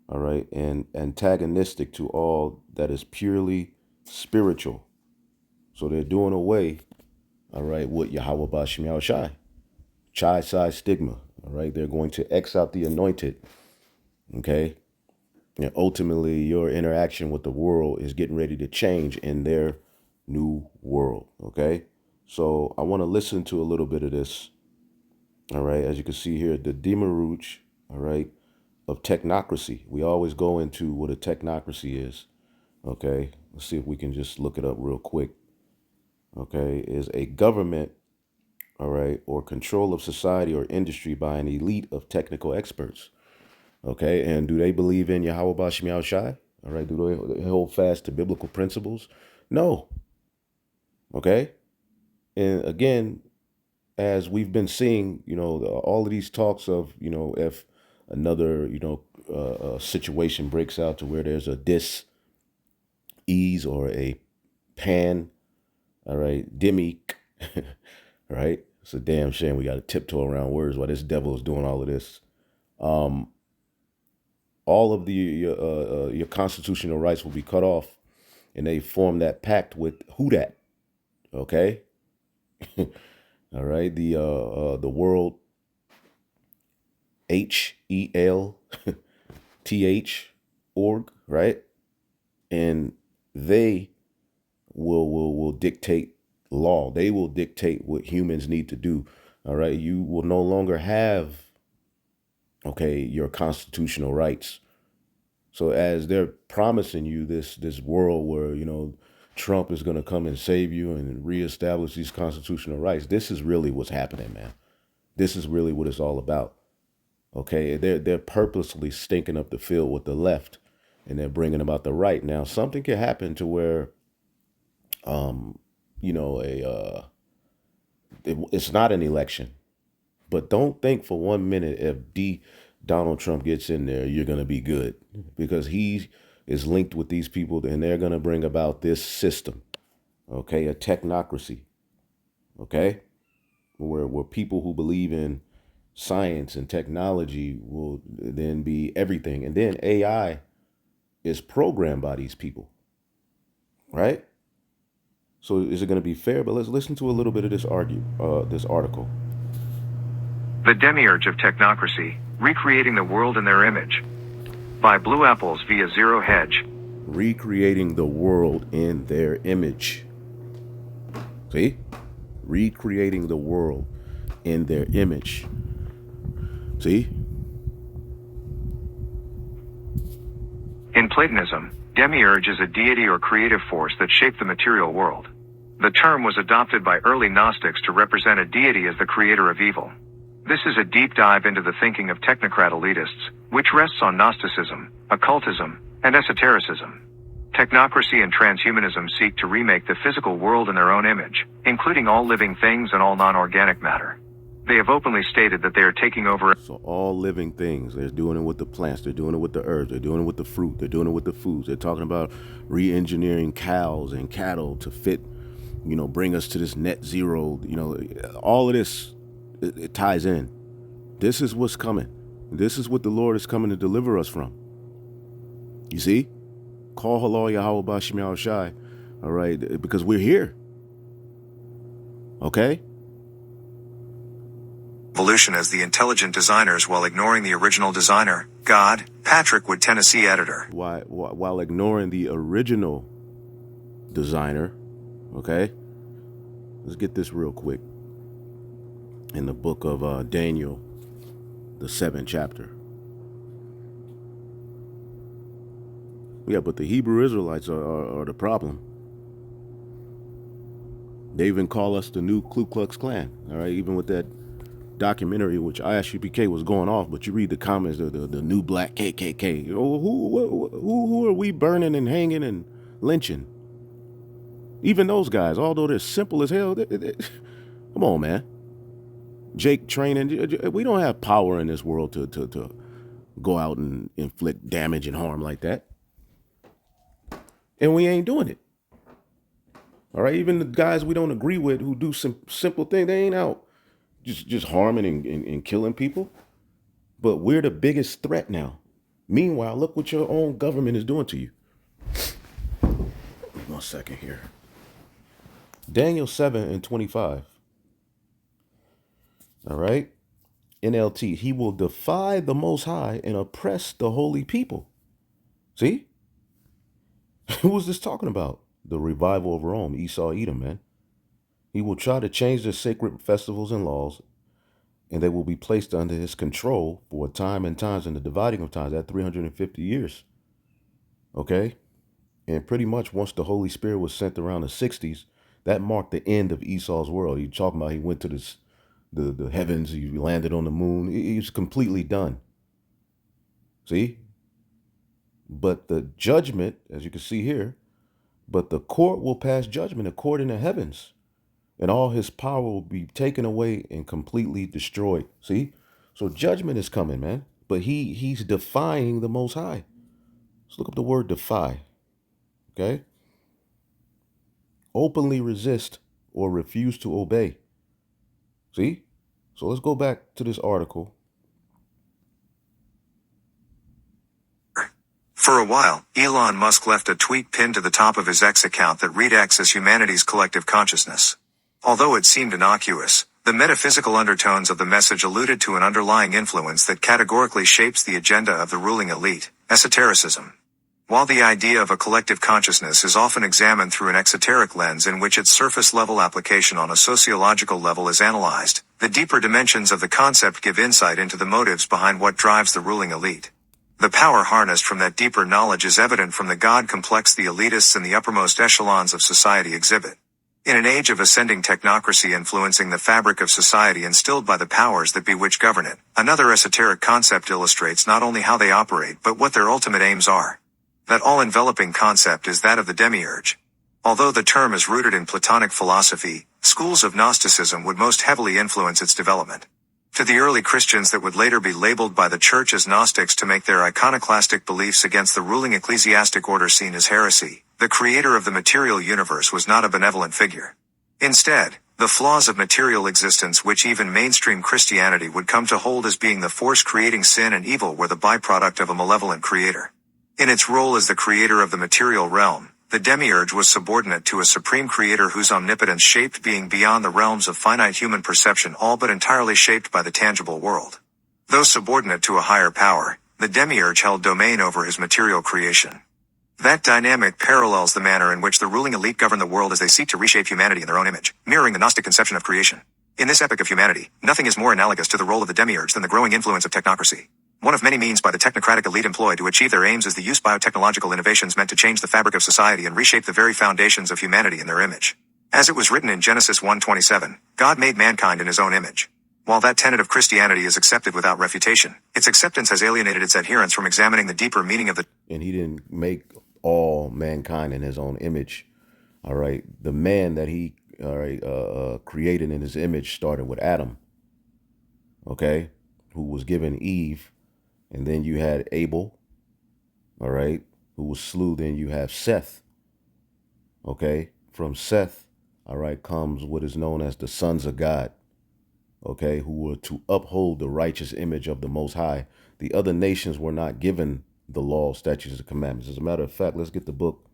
all right, and antagonistic to all that is purely spiritual. So they're doing away, all right, with Yahweh Bashem Yahushai, Chai Sai stigma, all right. They're going to X out the anointed, okay. And ultimately, your interaction with the world is getting ready to change in their new world, okay? So I want to listen to a little bit of this, all right? As you can see here, the Demiurge, all right, of technocracy. We always go into what a technocracy is, okay? Let's see if we can just look it up real quick, okay? Is a government, all right, or control of society or industry by an elite of technical experts. Okay, and do they believe in Yahweh Bashem Yahushai? All right, do they hold fast to biblical principles? No. Okay, and again, as we've been seeing, you know, all of these talks of, you know, if another, you know, situation breaks out to where there's a dis-ease or a pan, all right, demi, all right? It's a damn shame we got to tiptoe around words while this devil is doing all of this. All of your constitutional rights will be cut off, and they form that pact with who that? Okay, all right. The world HELTH org, and they will dictate law. They will dictate what humans need to do. All right, you will no longer have your constitutional rights. So as they're promising you this world where Trump is going to come and save you and reestablish these constitutional rights, this is really what's happening, man. This is really what it's all about. Okay, they're purposely stinking up the field with the left, and they're bringing about the right. Now, something can happen to where, it's not an election, but don't think for 1 minute if Donald Trump gets in there, you're gonna be good, because he is linked with these people, and they're gonna bring about this system, okay, a technocracy, okay, where people who believe in science and technology will then be everything. And then AI is programmed by these people, right? So is it going to be fair? But let's listen to a little bit of this article. The Demiurge of Technocracy, Recreating the World in Their Image. By Blue Apples via Zero Hedge. Recreating the world in their image. See? Recreating the world in their image. See? In Platonism, Demiurge is a deity or creative force that shaped the material world. The term was adopted by early Gnostics to represent a deity as the creator of evil. This is a deep dive into the thinking of technocrat elitists, which rests on Gnosticism, occultism, and esotericism. Technocracy and transhumanism seek to remake the physical world in their own image, including all living things and all non-organic matter. They have openly stated that they are taking over. So all living things, they're doing it with the plants, they're doing it with the herbs, they're doing it with the fruit, they're doing it with the foods. They're talking about re-engineering cows and cattle to fit, bring us to this net zero, all of this, it ties in. This is what's coming. This is what the Lord is coming to deliver us from. You see? Call halal Yahweh Bashim Yahweh Shai, all right, because we're here. Okay? Evolution as the intelligent designers while ignoring the original designer, God, Patrick Wood, Tennessee editor. While ignoring the original designer, okay? Let's get this real quick. In the book of Daniel, the 7th chapter. Yeah, but the Hebrew Israelites are the problem. They even call us the new Ku Klux Klan, all right? Even with that documentary, which ISUPK was going off, but you read the comments, the new black KKK. Who are we burning and hanging and lynching? Even those guys, although they're simple as hell, come on, man. Jake training, we don't have power in this world to go out and inflict damage and harm like that. And we ain't doing it. All right, even the guys we don't agree with who do some simple things, they ain't out just harming and killing people. But we're the biggest threat now. Meanwhile, look what your own government is doing to you. 1 second here. Daniel 7:25. All right. NLT. He will defy the Most High and oppress the holy people. See? Who was this talking about? The revival of Rome, Esau, Edom, man. He will try to change their sacred festivals and laws, and they will be placed under his control for a time and times in the dividing of times, at 350 years. Okay? And pretty much once the Holy Spirit was sent around the 60s, that marked the end of Esau's world. He talking about he went to the heavens, he landed on the moon. He was completely done. See? But the judgment, as you can see here, but the court will pass judgment, a court in the heavens, and all his power will be taken away and completely destroyed. See? So judgment is coming, man. But he's defying the Most High. Let's look up the word defy. Okay? Openly resist or refuse to obey. See? So let's go back to this article. For a while, Elon Musk left a tweet pinned to the top of his X account that read X as humanity's collective consciousness. Although it seemed innocuous, the metaphysical undertones of the message alluded to an underlying influence that categorically shapes the agenda of the ruling elite, esotericism. While the idea of a collective consciousness is often examined through an exoteric lens in which its surface-level application on a sociological level is analyzed, the deeper dimensions of the concept give insight into the motives behind what drives the ruling elite. The power harnessed from that deeper knowledge is evident from the God complex the elitists and the uppermost echelons of society exhibit. In an age of ascending technocracy influencing the fabric of society instilled by the powers that be which govern it, another esoteric concept illustrates not only how they operate but what their ultimate aims are. That all-enveloping concept is that of the Demiurge. Although the term is rooted in Platonic philosophy, schools of Gnosticism would most heavily influence its development. To the early Christians that would later be labeled by the Church as Gnostics to make their iconoclastic beliefs against the ruling ecclesiastic order seen as heresy, the creator of the material universe was not a benevolent figure. Instead, the flaws of material existence which even mainstream Christianity would come to hold as being the force creating sin and evil were the byproduct of a malevolent creator. In its role as the creator of the material realm, the Demiurge was subordinate to a supreme creator whose omnipotence shaped being beyond the realms of finite human perception, all but entirely shaped by the tangible world. Though subordinate to a higher power, the Demiurge held domain over his material creation. That dynamic parallels the manner in which the ruling elite govern the world as they seek to reshape humanity in their own image, mirroring the Gnostic conception of creation. In this epic of humanity, nothing is more analogous to the role of the Demiurge than the growing influence of technocracy. One of many means by the technocratic elite employ to achieve their aims is the use of biotechnological innovations meant to change the fabric of society and reshape the very foundations of humanity in their image. As it was written in Genesis 1:27, God made mankind in his own image. While that tenet of Christianity is accepted without refutation, its acceptance has alienated its adherents from examining the deeper meaning of the... And he didn't make all mankind in his own image. All right. The man that he created in his image started with Adam. Okay. Who was given Eve. And then you had Abel, all right, who was slew. Then you have Seth, okay? From Seth, all right, comes what is known as the sons of God, okay, who were to uphold the righteous image of the Most High. The other nations were not given the law, statutes, and commandments. As a matter of fact, let's get the book,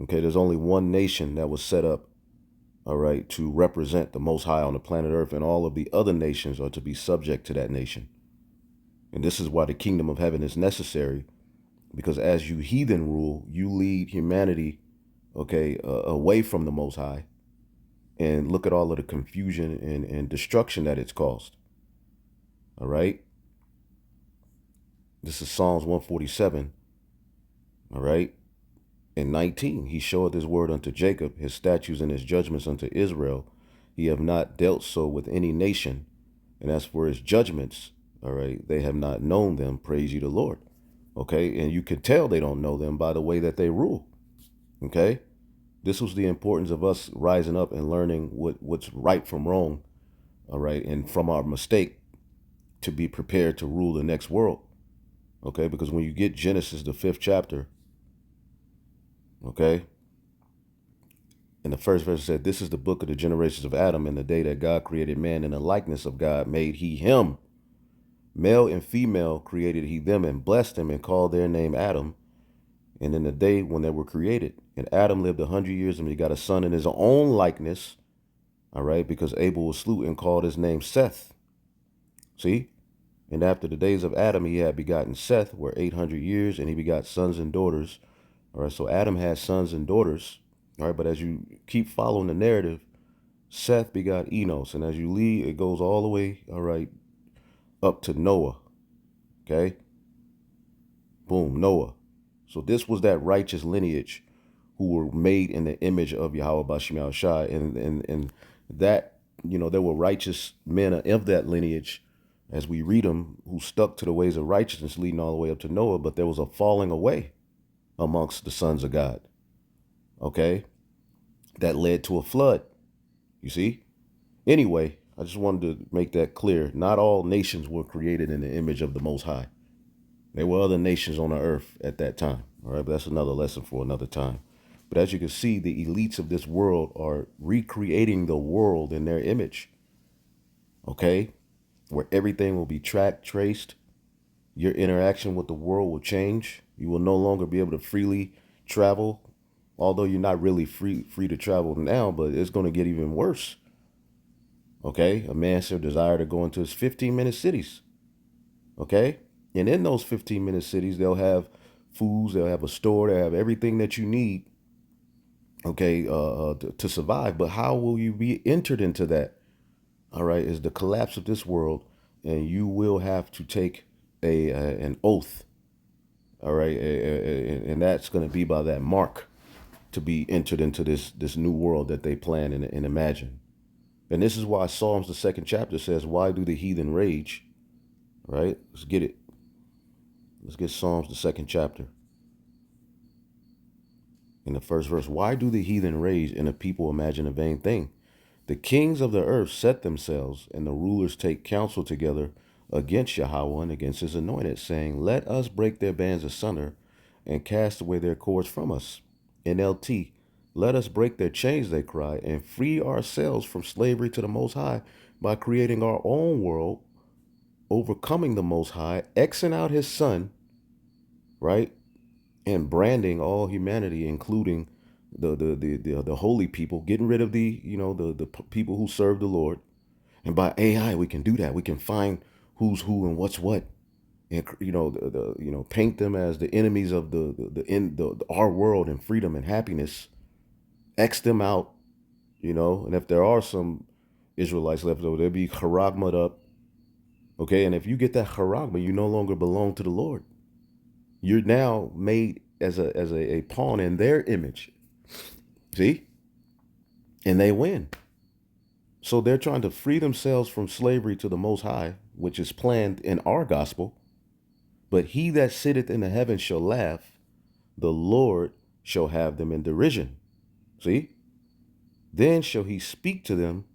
okay? There's only one nation that was set up, all right, to represent the Most High on the planet Earth, and all of the other nations are to be subject to that nation. And this is why the kingdom of heaven is necessary, because as you heathen rule, you lead humanity, okay, away from the Most High. And look at all of the confusion and destruction that it's caused. All right. This is Psalms 147. All right. In 19, he showeth his word unto Jacob, his statutes and his judgments unto Israel. He have not dealt so with any nation. And as for his judgments, all right, they have not known them. Praise ye the Lord. Okay. And you can tell they don't know them by the way that they rule. Okay. This was the importance of us rising up and learning what's right from wrong. All right. And from our mistake to be prepared to rule the next world. Okay. Because when you get Genesis, the 5th chapter. Okay. And the first verse said, this is the book of the generations of Adam. In the day that God created man in the likeness of God, made he him. Male and female created he them, and blessed them, and called their name Adam. And in the day when they were created, and Adam lived 100 years, and he got a son in his own likeness. All right. Because Abel was slew, and called his name Seth. See? And after the days of Adam, he had begotten Seth, were 800 years, and he begot sons and daughters. All right. So Adam had sons and daughters. All right. But as you keep following the narrative, Seth begot Enos. And as you lead, it goes all the way, all right, up to Noah. Okay. Boom, Noah. So this was that righteous lineage who were made in the image of Yahweh Bashim Yahushai. And that, you know, there were righteous men of that lineage, as we read them, who stuck to the ways of righteousness, leading all the way up to Noah. But there was a falling away amongst the sons of God. Okay. That led to a flood. You see? Anyway, I just wanted to make that clear. Not all nations were created in the image of the Most High. There were other nations on the earth at that time. All right, but that's another lesson for another time. But as you can see, the elites of this world are recreating the world in their image. okay, where everything will be tracked, traced. Your interaction with the world will change. You will no longer be able to freely travel, although you're not really free to travel now, but it's going to get even worse. Okay, a man shall desire to go into his 15-minute cities. Okay, and in those 15-minute cities, they'll have foods, they'll have a store, they'll have everything that you need. Okay, to survive. But how will you be entered into that? All right, is the collapse of this world, and you will have to take an oath. All right, and that's going to be by that mark to be entered into this new world that they plan and imagine. And this is why Psalms, the 2nd chapter, says, "Why do the heathen rage?" Right? Let's get it. Let's get Psalms, the 2nd chapter. In the first verse, "Why do the heathen rage and the people imagine a vain thing? The kings of the earth set themselves, and the rulers take counsel together against Yahweh and against his anointed, saying, Let us break their bands asunder and cast away their cords from us. NLT, let us break their chains, they cry, and free ourselves from slavery to the Most High by creating our own world, overcoming the Most High, Xing out his son, right? And branding all humanity, including the holy people, getting rid of the people who serve the Lord. And by AI, we can do that. We can find who's who and what's what, and paint them as the enemies of our world and freedom and happiness. X them out, and if there are some Israelites left over, they'll be charagma'd up. Okay, and if you get that charagma, you no longer belong to the Lord. You're now made as a pawn in their image. See? And they win. So they're trying to free themselves from slavery to the Most High, which is planned in our gospel. But he that sitteth in the heavens shall laugh, the Lord shall have them in derision. See? Then shall he speak to them,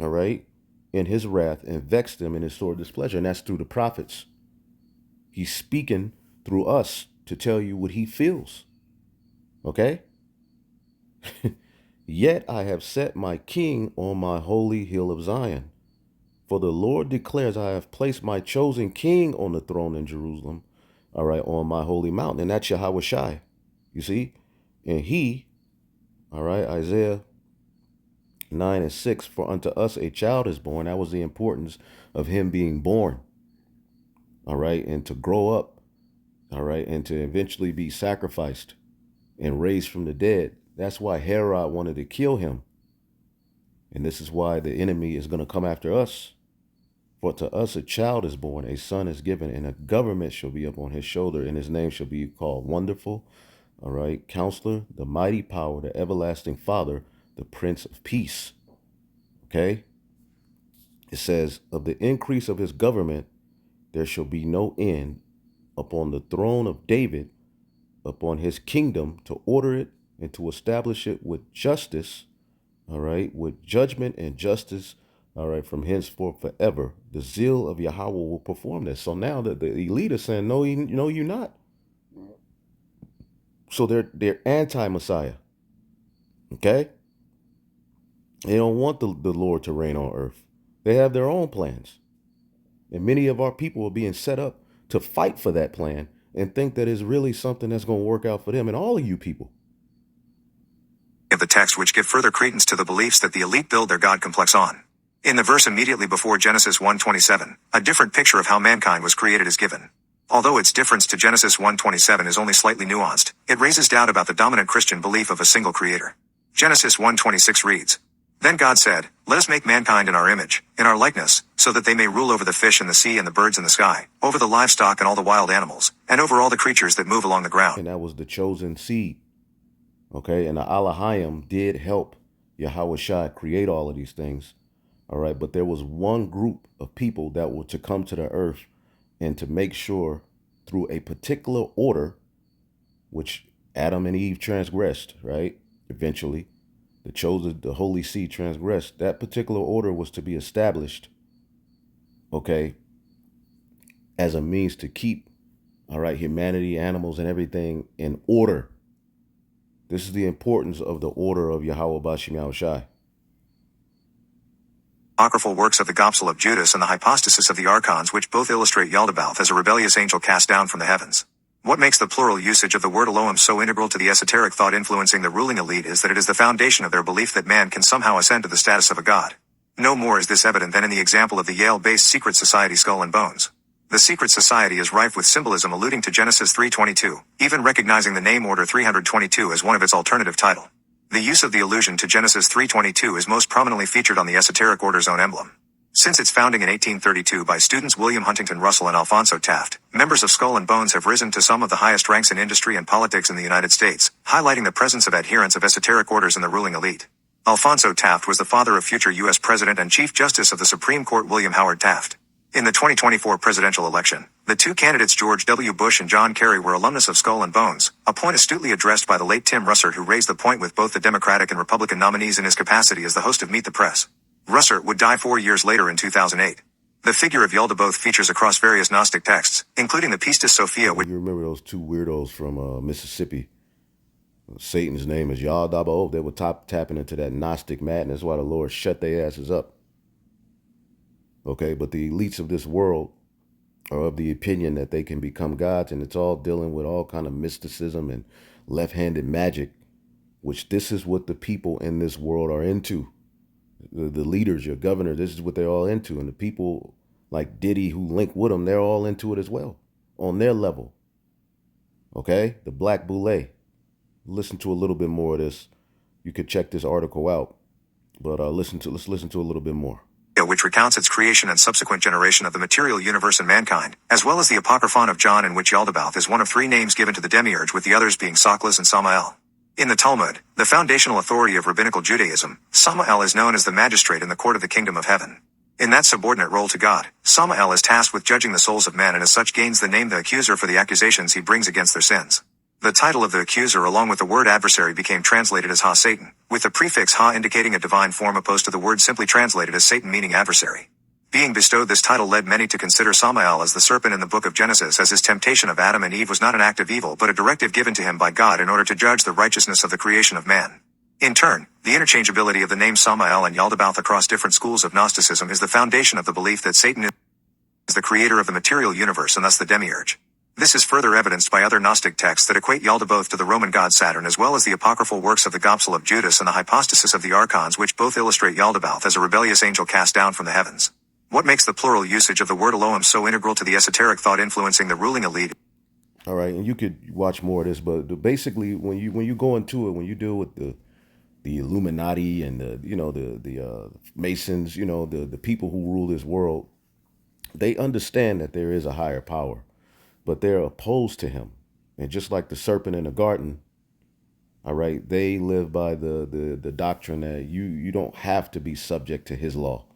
all right, in his wrath, and vex them in his sore displeasure. And that's through the prophets. He's speaking through us to tell you what he feels. Okay? Yet I have set my king on my holy hill of Zion. For the Lord declares, I have placed my chosen king on the throne in Jerusalem, all right, on my holy mountain. And that's Yahweh Shai, you see? And he, all right, Isaiah 9:6, for unto us a child is born. That was the importance of him being born, all right, and to grow up, all right, and to eventually be sacrificed and raised from the dead. That's why Herod wanted to kill him. And this is why the enemy is going to come after us. For to us a child is born, a son is given, and a government shall be upon his shoulder, and his name shall be called Wonderful, all right, Counselor, the Mighty Power, the Everlasting Father, the Prince of Peace. Okay? It says, of the increase of his government, there shall be no end upon the throne of David, upon his kingdom, to order it and to establish it with justice, all right, with judgment and justice, all right, from henceforth forever. The zeal of Yahweh will perform this. So now the elite are saying, no, you're not. So they're anti-Messiah. Okay? They don't want the Lord to reign on earth. They have their own plans. And many of our people are being set up to fight for that plan and think that it's really something that's going to work out for them and all of you people. Of the text which give further credence to the beliefs that the elite build their God complex on. In the verse immediately before Genesis 1:27, a different picture of how mankind was created is given. Although its difference to Genesis 1:27 is only slightly nuanced, it raises doubt about the dominant Christian belief of a single creator. Genesis 1:26 reads, Then God said, Let us make mankind in our image, in our likeness, so that they may rule over the fish in the sea and the birds in the sky, over the livestock and all the wild animals, and over all the creatures that move along the ground. And that was the chosen seed. Okay, and the Alahayim did help Yahweh Shai create all of these things. All right, but there was one group of people that were to come to the earth and to make sure through a particular order, which Adam and Eve transgressed, right? Eventually, the holy seed transgressed. That particular order was to be established, okay, as a means to keep, all right, humanity, animals, and everything in order. This is the importance of the order of Yahweh Bashim Yahushai. apocryphal works of the Gospel of Judas and the hypostasis of the archons, which both illustrate Yaldabaoth as a rebellious angel cast down from the heavens. What makes the plural usage of the word Elohim so integral to the esoteric thought influencing the ruling elite is that it is the foundation of their belief that man can somehow ascend to the status of a god. No more is this evident than in the example of the Yale-based secret society Skull and Bones. The secret society is rife with symbolism alluding to Genesis 3:22, even recognizing the name Order 322 as one of its alternative title. The use of the allusion to Genesis 3:22 is most prominently featured on the esoteric order's own emblem. Since its founding in 1832 by students William Huntington Russell and Alfonso Taft, members of Skull and Bones have risen to some of the highest ranks in industry and politics in the United States, highlighting the presence of adherents of esoteric orders in the ruling elite. Alfonso Taft was the father of future U.S. President and Chief Justice of the Supreme Court William Howard Taft. In the 2024 presidential election, the two candidates George W. Bush and John Kerry were alumnus of Skull and Bones, a point astutely addressed by the late Tim Russert, who raised the point with both the Democratic and Republican nominees in his capacity as the host of Meet the Press. Russert would die 4 years later in 2008. The figure of Yaldabaoth features across various Gnostic texts, including the Pistis Sophia, which... You remember those two weirdos from Mississippi? Satan's name is Yaldabaoth. They were tapping into that Gnostic madness. That's why the Lord shut their asses up. Okay, but the elites of this world are of the opinion that they can become gods, and it's all dealing with all kind of mysticism and left-handed magic, which this is what the people in this world are into. The leaders, your governor, this is what they're all into. And the people like Diddy who link with them, they're all into it as well, on their level. Okay, the Black Boule. Listen to a little bit more of this. You could check this article out, but let's listen to a little bit more. Which recounts its creation and subsequent generation of the material universe and mankind, as well as the Apocryphon of John, in which Yaldabaoth is one of three names given to the Demiurge, with the others being Saklas and Samael. In the Talmud, the foundational authority of rabbinical Judaism, Samael is known as the magistrate in the court of the kingdom of heaven. In that subordinate role to God, Samael is tasked with judging the souls of men, and as such gains the name the accuser for the accusations he brings against their sins. The title of the accuser along with the word adversary became translated as Ha-Satan, with the prefix Ha indicating a divine form opposed to the word simply translated as Satan, meaning adversary. Being bestowed this title led many to consider Samael as the serpent in the book of Genesis, as his temptation of Adam and Eve was not an act of evil but a directive given to him by God in order to judge the righteousness of the creation of man. In turn, the interchangeability of the name Samael and Yaldabaoth across different schools of Gnosticism is the foundation of the belief that Satan is the creator of the material universe and thus the Demiurge. This is further evidenced by other Gnostic texts that equate Yaldabaoth to the Roman god Saturn, as well as the apocryphal works of the Gospel of Judas and the hypostasis of the archons, which both illustrate Yaldabaoth as a rebellious angel cast down from the heavens. What makes the plural usage of the word Elohim so integral to the esoteric thought influencing the ruling elite? All right, and you could watch more of this, but basically, when you go into it, when you deal with the Illuminati and the Masons, the people who rule this world, they understand that there is a higher power, but they're opposed to him. And just like the serpent in the garden, all right, they live by the doctrine that you don't have to be subject to his law.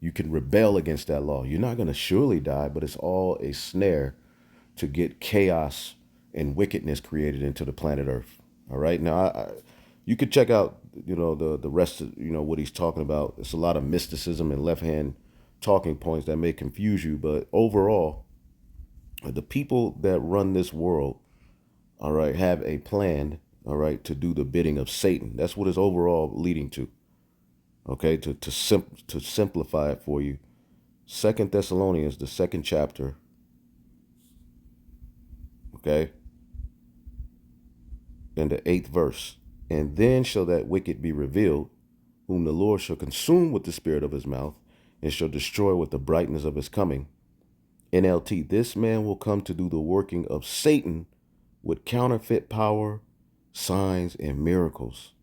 You can rebel against that law. You're not going to surely die, but it's all a snare to get chaos and wickedness created into the planet Earth. All right. Now, you could check out, the rest of, what he's talking about. It's a lot of mysticism and left-hand talking points that may confuse you. But overall, the people that run this world, all right, have a plan, all right, to do the bidding of Satan. That's what it's overall leading to. Okay, to simplify it for you. 2 Thessalonians, the 2nd chapter. Okay. And the 8th verse. And then shall that wicked be revealed, whom the Lord shall consume with the spirit of his mouth, and shall destroy with the brightness of his coming. NLT, this man will come to do the working of Satan with counterfeit power, signs, and miracles.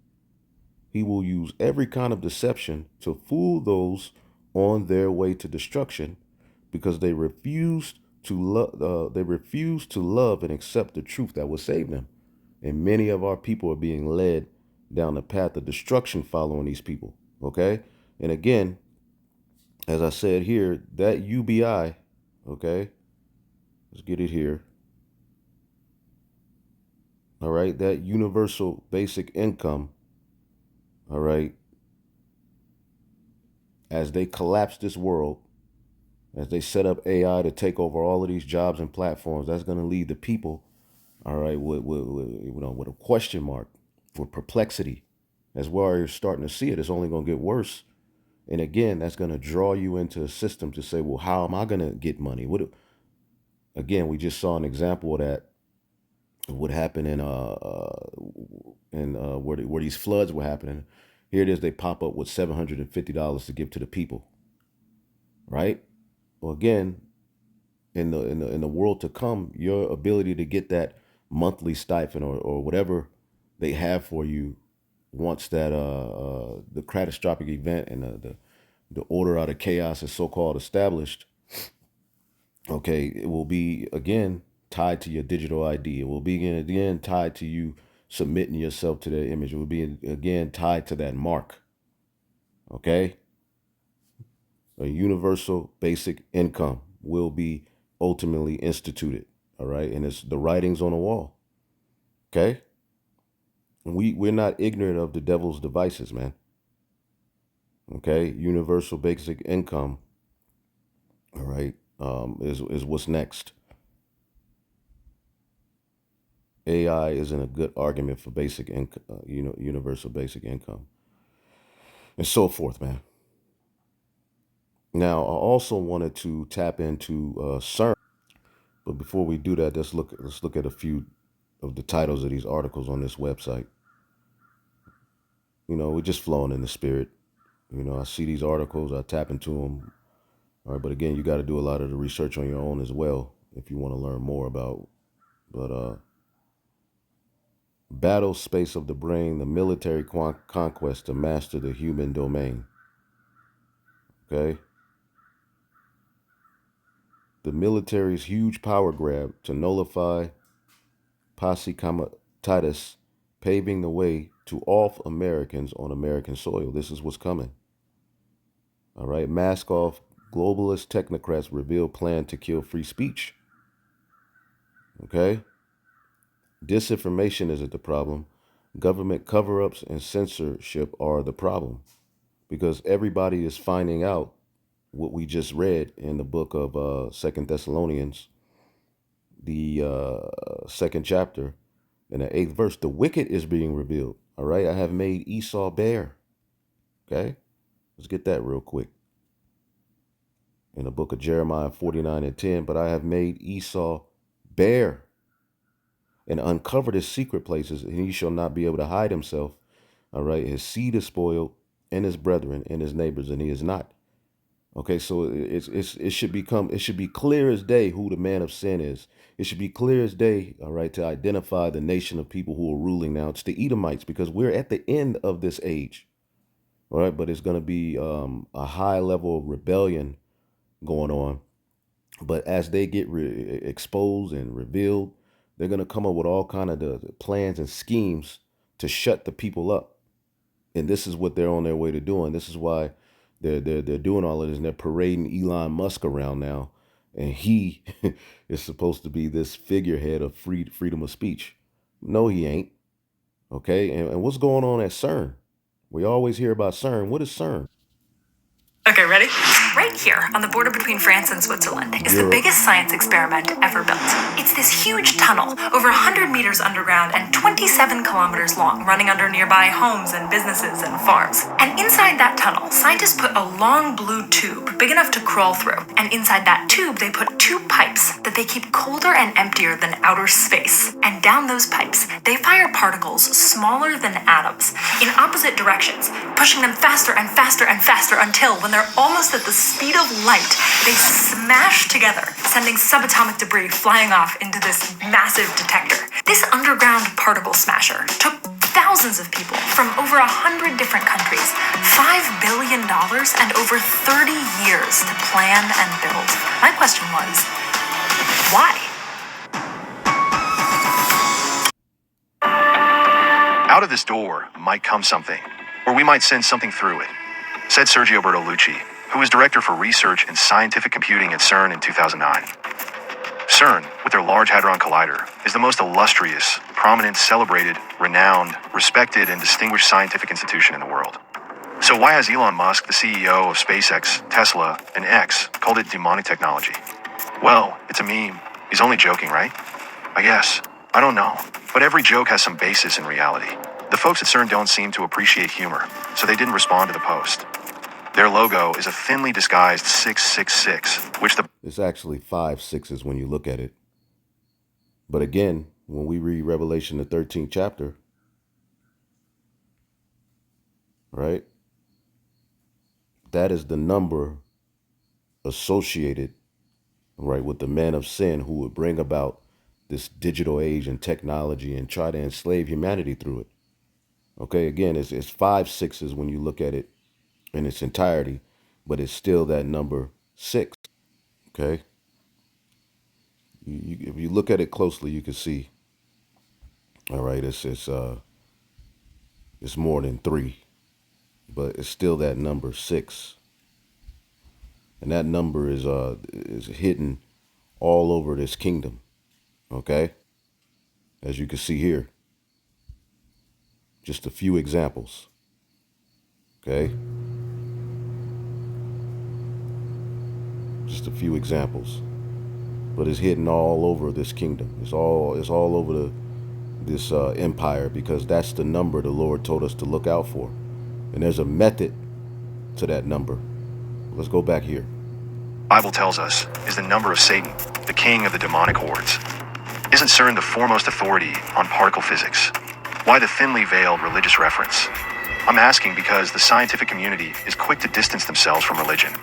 He will use every kind of deception to fool those on their way to destruction, because they refuse to love and accept the truth that will save them. And many of our people are being led down the path of destruction following these people. Okay. And again, as I said here, that UBI, okay, let's get it here. All right. That universal basic income. All right. As they collapse this world, as they set up AI to take over all of these jobs and platforms, that's going to leave the people, all right, with a question mark, with perplexity. As well, you're starting to see it. It's only going to get worse. And again, that's going to draw you into a system to say, well, how am I going to get money? Again, we just saw an example of that. What happened in where these floods were happening. Here it is, they pop up with $750 to give to the people. Right? Well, again, in the world to come, your ability to get that monthly stipend or whatever they have for you once that the catastrophic event and the order out of chaos is so-called established, okay, it will be again tied to your digital ID. It will be again tied to you submitting yourself to that image. It will be again tied to that mark. Okay? A universal basic income will be ultimately instituted. All right? And it's the writings on the wall. Okay? We're not ignorant of the devil's devices, man. Okay? Universal basic income, all right, is what's next. AI isn't a good argument for basic income, universal basic income, and so forth, man. Now, I also wanted to tap into CERN, but before we do that, let's look at a few of the titles of these articles on this website. We're just flowing in the spirit. I see these articles, I tap into them. All right, but again, you got to do a lot of the research on your own as well if you want to learn more about. But battle space of the brain, the military conquest to master the human domain. Okay? The military's huge power grab to nullify posse comitatus, paving the way to off Americans on American soil. This is what's coming. All right? Mask off, globalist technocrats reveal plan to kill free speech. Okay? Disinformation isn't the problem. Government cover-ups and censorship are the problem, because everybody is finding out what we just read in the book of 2 Thessalonians, the second chapter, and the 8th verse. The wicked is being revealed. All right, I have made Esau bare. Okay, let's get that real quick. In the book of Jeremiah 49:10, but I have made Esau bare and uncovered his secret places, and he shall not be able to hide himself. All right, his seed is spoiled, and his brethren, and his neighbors, and he is not. Okay, so it should be clear as day who the man of sin is. It should be clear as day, all right, to identify the nation of people who are ruling now. It's the Edomites, because we're at the end of this age. All right, but it's going to be a high level of rebellion going on. But as they get exposed and revealed, they're going to come up with all kind of the plans and schemes to shut the people up. And this is what they're on their way to doing. This is why they're doing all of this, and they're parading Elon Musk around now. And he is supposed to be this figurehead of freedom of speech. No, he ain't. Okay, and what's going on at CERN? We always hear about CERN. What is CERN? Okay, ready? Right here, on the border between France and Switzerland, is the biggest science experiment ever built. It's this huge tunnel, over 100 meters underground and 27 kilometers long, running under nearby homes and businesses and farms. And inside that tunnel, scientists put a long blue tube, big enough to crawl through. And inside that tube, they put two pipes that they keep colder and emptier than outer space. And down those pipes, they fire particles smaller than atoms, in opposite directions, pushing them faster and faster and faster until, when they're almost at the speed of light, they smash together, sending subatomic debris flying off into this massive detector. This underground particle smasher took thousands of people from over 100 different countries, $5 billion, and over 30 years to plan and build. My question was, why? Out of this door might come something, or we might send something through it, said Sergio Bertolucci, who was director for research and scientific computing at CERN in 2009. CERN, with their Large Hadron Collider, is the most illustrious, prominent, celebrated, renowned, respected, and distinguished scientific institution in the world. So why has Elon Musk, the CEO of SpaceX, Tesla, and X, called it demonic technology? Well, it's a meme. He's only joking, right? I guess. I don't know. But every joke has some basis in reality. The folks at CERN don't seem to appreciate humor, so they didn't respond to the post. Their logo is a thinly disguised 666, which the... It's actually 5 6s when you look at it. But again, when we read Revelation, the 13th chapter, right, that is the number associated, right, with the man of sin who would bring about this digital age and technology and try to enslave humanity through it. Okay, again, it's 5 6s when you look at it in its entirety, but it's still that number 6. Okay, if you look at it closely, you can see. All right, it's more than 3, but it's still that number 6, and that number is hidden all over this kingdom. Okay, as you can see here, just a few examples. Okay, just a few examples, but it's hidden all over this kingdom. It's all over this empire, because that's the number the Lord told us to look out for, and there's a method to that number. Let's go back here. Bible tells us is the number of Satan, the king of the demonic hordes. Isn't CERN the foremost authority on particle physics? Why the thinly veiled religious reference? I'm asking because the scientific community is quick to distance themselves from religion.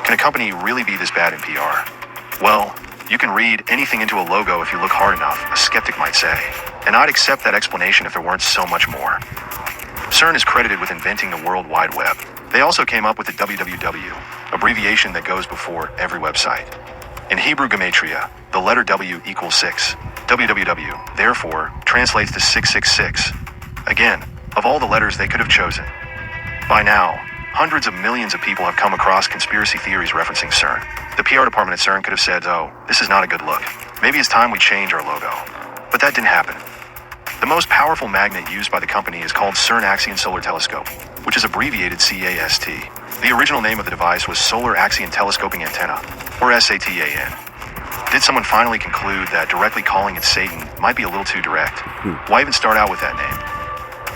Can a company really be this bad in PR? Well, you can read anything into a logo if you look hard enough, a skeptic might say. And I'd accept that explanation if there weren't so much more. CERN is credited with inventing the World Wide Web. They also came up with the www, abbreviation that goes before every website. In Hebrew gematria, the letter W equals 6. www, therefore, translates to 666. Again, of all the letters they could have chosen. By now, hundreds of millions of people have come across conspiracy theories referencing CERN. The PR department at CERN could have said, oh, this is not a good look. Maybe it's time we change our logo. But that didn't happen. The most powerful magnet used by the company is called CERN Axion Solar Telescope, which is abbreviated CAST. The original name of the device was Solar Axion Telescoping Antenna, or SATAN. Did someone finally conclude that directly calling it Satan might be a little too direct? Why even start out with that name?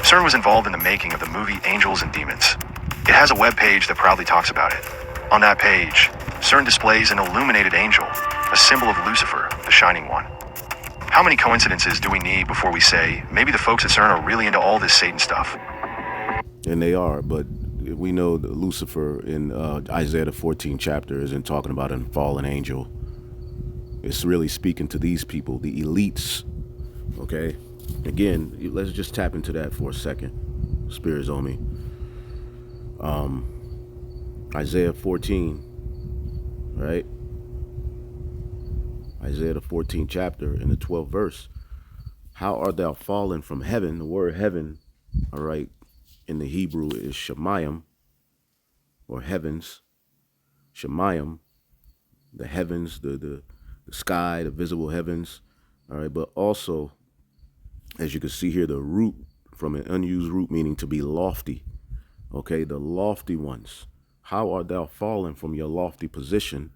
CERN was involved in the making of the movie Angels and Demons. It has a web page that proudly talks about it. On that page, CERN displays an illuminated angel, a symbol of Lucifer, the Shining One. How many coincidences do we need before we say, maybe the folks at CERN are really into all this Satan stuff? And they are, but we know that Lucifer in Isaiah the 14th chapter isn't talking about a fallen angel. It's really speaking to these people, the elites. Okay, again, let's just tap into that for a second. Spirit's on me. Isaiah 14, right? Isaiah the 14th chapter in the 12th verse. How art thou fallen from heaven? The word heaven, all right, in the Hebrew is shemayim, or heavens. Shemayim, the heavens, the sky, the visible heavens, all right, but also, as you can see here, the root from an unused root meaning to be lofty. Okay, the lofty ones. How art thou fallen from your lofty position,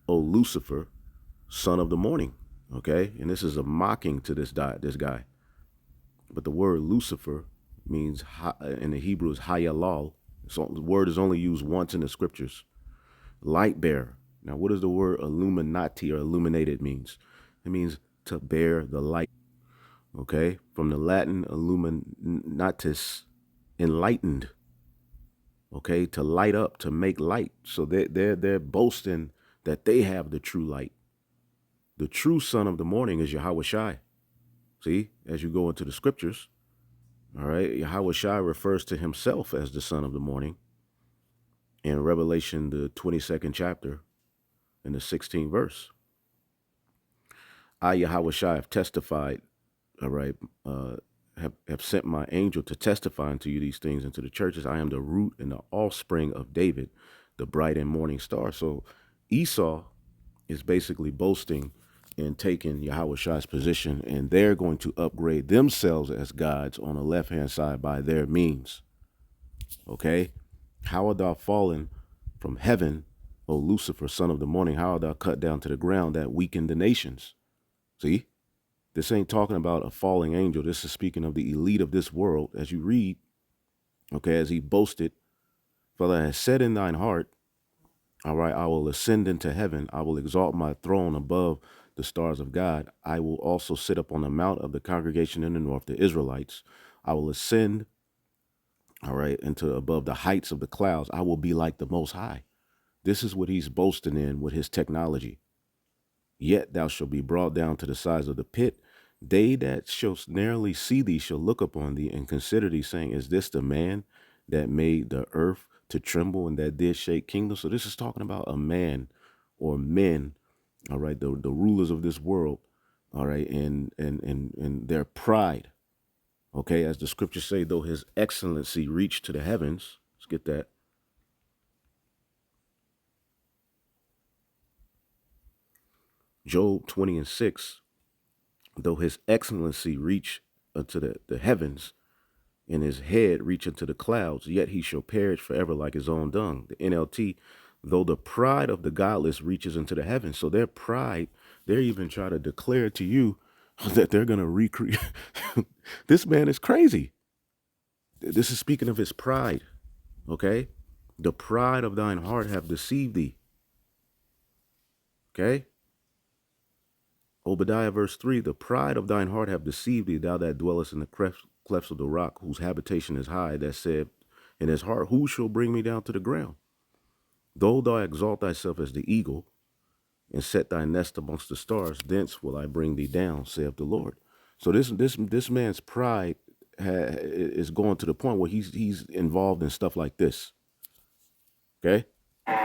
O Lucifer, son of the morning? Okay, and this is a mocking to this guy. But the word Lucifer means, in the Hebrew, is hayalal. So the word is only used once in the scriptures. Light bearer. Now, what does the word illuminati or illuminated means? It means to bear the light. Okay, from the Latin illuminatus, enlightened. Okay, to light up, to make light. So they're boasting that they have the true light. The true son of the morning is Yahweh Shai. See, as you go into the scriptures, all right, Yahweh Shai refers to himself as the son of the morning in Revelation, the 22nd chapter, in the 16th verse. I, Yahweh Shai, have testified, all right, have sent my angel to testify unto you these things into the churches. I am the root and the offspring of David, the bright and morning star. So Esau is basically boasting and taking Yahweh Shai's position, and they're going to upgrade themselves as gods on the left-hand side by their means. Okay? How art thou fallen from heaven, O Lucifer, son of the morning? How art thou cut down to the ground that weakened the nations? See? This ain't talking about a falling angel. This is speaking of the elite of this world, as you read, okay, as he boasted For thou hast said in thine heart, all right, I will ascend into heaven. I will exalt my throne above the stars of God. I will also sit up on the mount of the congregation in the north, the Israelites. I will ascend, all right, into above the heights of the clouds. I will be like the Most High. This is what he's boasting in with his technology. Yet thou shalt be brought down to the sides of the pit. They that shall narrowly see thee shall look upon thee and consider thee, saying, is this the man that made the earth to tremble and that did shake kingdoms? So this is talking about a man or men, all right, the rulers of this world, all right, and their pride, okay, as the scriptures say, though his excellency reached to the heavens. Let's get that. Job 20:6, though his excellency reach unto the heavens, and his head reach into the clouds, yet he shall perish forever like his own dung. The NLT, though the pride of the godless reaches into the heavens. So their pride, they're even trying to declare to you that they're going to recreate. This man is crazy. This is speaking of his pride, okay? The pride of thine heart have deceived thee, okay? Obadiah verse 3, the pride of thine heart have deceived thee, thou that dwellest in the clefts of the rock, whose habitation is high, that said in his heart, who shall bring me down to the ground? Though thou exalt thyself as the eagle, and set thy nest amongst the stars, thence will I bring thee down, saith the Lord. So this man's pride is going to the point where he's involved in stuff like this. Okay?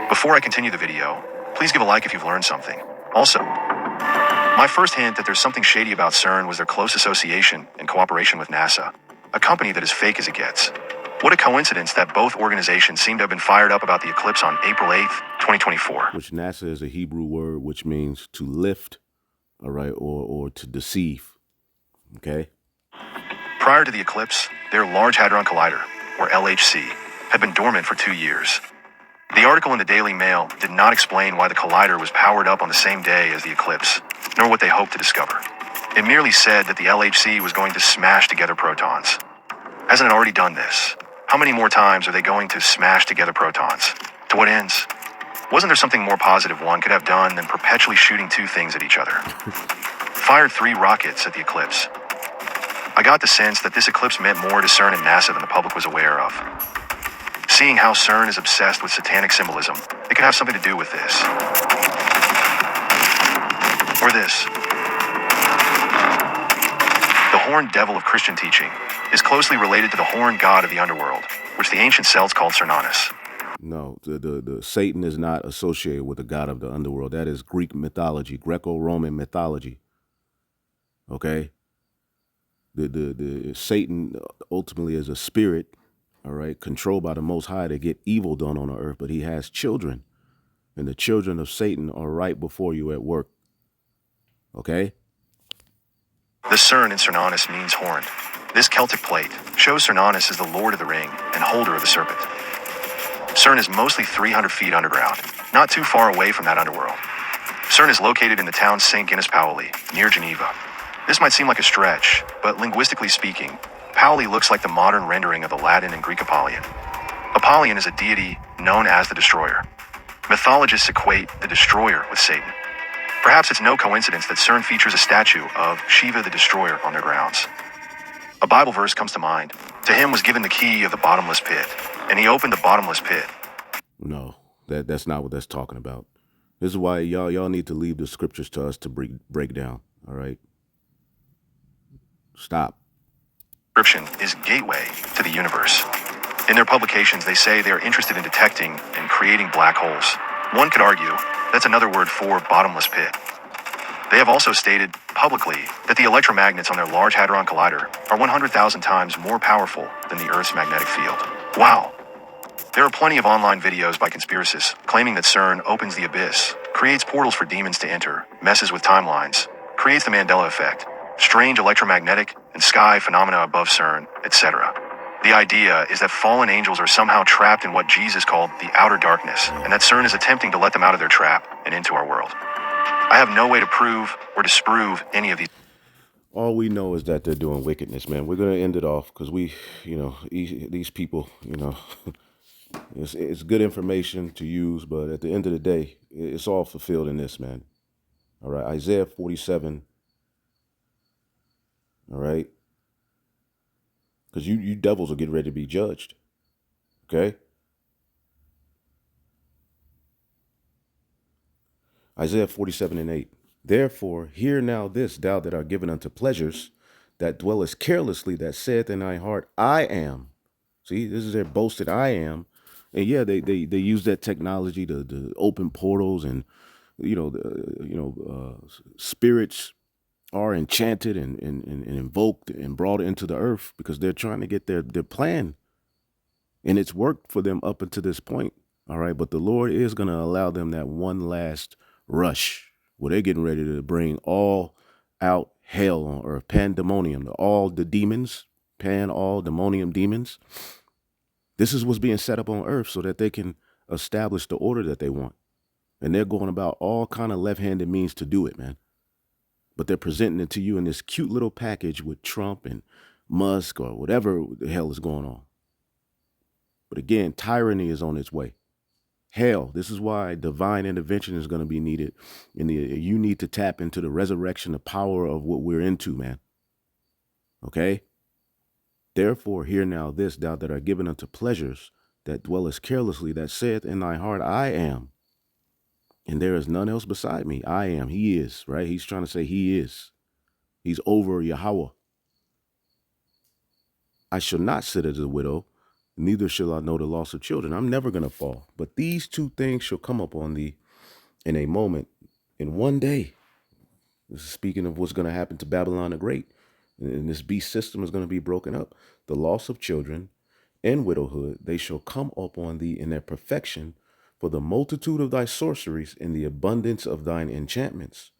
Before I continue the video, please give a like if you've learned something. Also, my first hint that there's something shady about CERN was their close association and cooperation with NASA, a company that is fake as it gets. What a coincidence that both organizations seem to have been fired up about the eclipse on April 8th, 2024. Which NASA is a Hebrew word which means to lift, all right, or to deceive, okay? Prior to the eclipse, their Large Hadron Collider, or LHC, had been dormant for 2 years. The article in the Daily Mail did not explain why the collider was powered up on the same day as the eclipse, nor what they hoped to discover. It merely said that the LHC was going to smash together protons. Hasn't it already done this? How many more times are they going to smash together protons? To what ends? Wasn't there something more positive one could have done than perpetually shooting two things at each other? Fired 3 rockets at the eclipse. I got the sense that this eclipse meant more to CERN and NASA than the public was aware of. Seeing how CERN is obsessed with satanic symbolism, it could have something to do with this. Or this. The horned devil of Christian teaching is closely related to the horned god of the underworld, which the ancient Celts called Cernunnos. No, the Satan is not associated with the god of the underworld. That is Greek mythology, Greco-Roman mythology. Okay? The Satan ultimately is a spirit, all right, controlled by the Most High to get evil done on the earth, but he has children, and the children of Satan are right before you at work. Okay? The CERN in Cernunnos means horned. This Celtic plate shows Cernunnos as the Lord of the Ring and holder of the serpent. CERN is mostly 300 feet underground, not too far away from that underworld. CERN is located in the town St. Guinness Pauli, near Geneva. This might seem like a stretch, but linguistically speaking, Pauli looks like the modern rendering of the Latin and Greek Apollyon. Apollyon is a deity known as the Destroyer. Mythologists equate the Destroyer with Satan. Perhaps it's no coincidence that CERN features a statue of Shiva the Destroyer on their grounds. A Bible verse comes to mind. To him was given the key of the bottomless pit, and he opened the bottomless pit. No, that's not what that's talking about. This is why y'all need to leave the scriptures to us to break down, all right? Stop. Description is gateway to the universe. In their publications, they say they are interested in detecting and creating black holes. One could argue that's another word for bottomless pit. They have also stated publicly that the electromagnets on their Large Hadron Collider are 100,000 times more powerful than the Earth's magnetic field. Wow. There are plenty of online videos by conspiracists claiming that CERN opens the abyss, creates portals for demons to enter, messes with timelines, creates the Mandela effect, strange electromagnetic and sky phenomena above CERN, etc. The idea is that fallen angels are somehow trapped in what Jesus called the outer darkness, and that CERN is attempting to let them out of their trap and into our world. I have no way to prove or disprove any of these. All we know is that they're doing wickedness, man. We're going to end it off because these people, It's good information to use, but at the end of the day, it's all fulfilled in this, man. All right, Isaiah 47. All right, because you devils will get ready to be judged. Okay. Isaiah 47:8. Therefore, hear now this, thou that art given unto pleasures, that dwellest carelessly, that saith in thy heart, I am. See, this is their boasted I am. And yeah, they use that technology to open portals, and spirits are enchanted and invoked and brought into the earth because they're trying to get their plan. And it's worked for them up until this point. All right. But the Lord is going to allow them that one last rush where they're getting ready to bring all out hell on earth, pandemonium, all the demons, all demonium demons. This is what's being set up on earth so that they can establish the order that they want. And they're going about all kind of left-handed means to do it, man. But they're presenting it to you in this cute little package with Trump and Musk or whatever the hell is going on. But again, tyranny is on its way. Hell, this is why divine intervention is going to be needed. And you need to tap into the resurrection, the power of what we're into, man. Okay? Therefore, hear now this, thou that art given unto pleasures, that dwellest carelessly, that saith in thy heart, I am. And there is none else beside me. I am. He is, right? He's trying to say he is. He's over Yahweh. I shall not sit as a widow, neither shall I know the loss of children. I'm never going to fall. But these two things shall come upon thee in a moment, in one day. This is speaking of what's going to happen to Babylon the Great. And this beast system is going to be broken up. The loss of children and widowhood, they shall come upon thee in their perfection, for the multitude of thy sorceries, in the abundance of thine enchantments.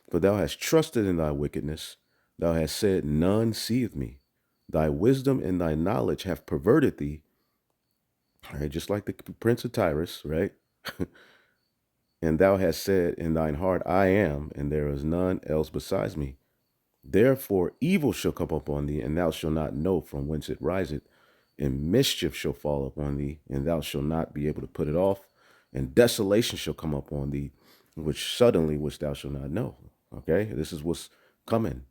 For thou hast trusted in thy wickedness. Thou hast said, none seeth me. Thy wisdom and thy knowledge have perverted thee. All right, just like the prince of Tyrus, right? And thou hast said in thine heart, I am, and there is none else besides me. Therefore evil shall come upon thee, and thou shalt not know from whence it riseth. And mischief shall fall upon thee, and thou shalt not be able to put it off. And desolation shall come upon thee, which thou shalt not know. Okay, this is what's coming.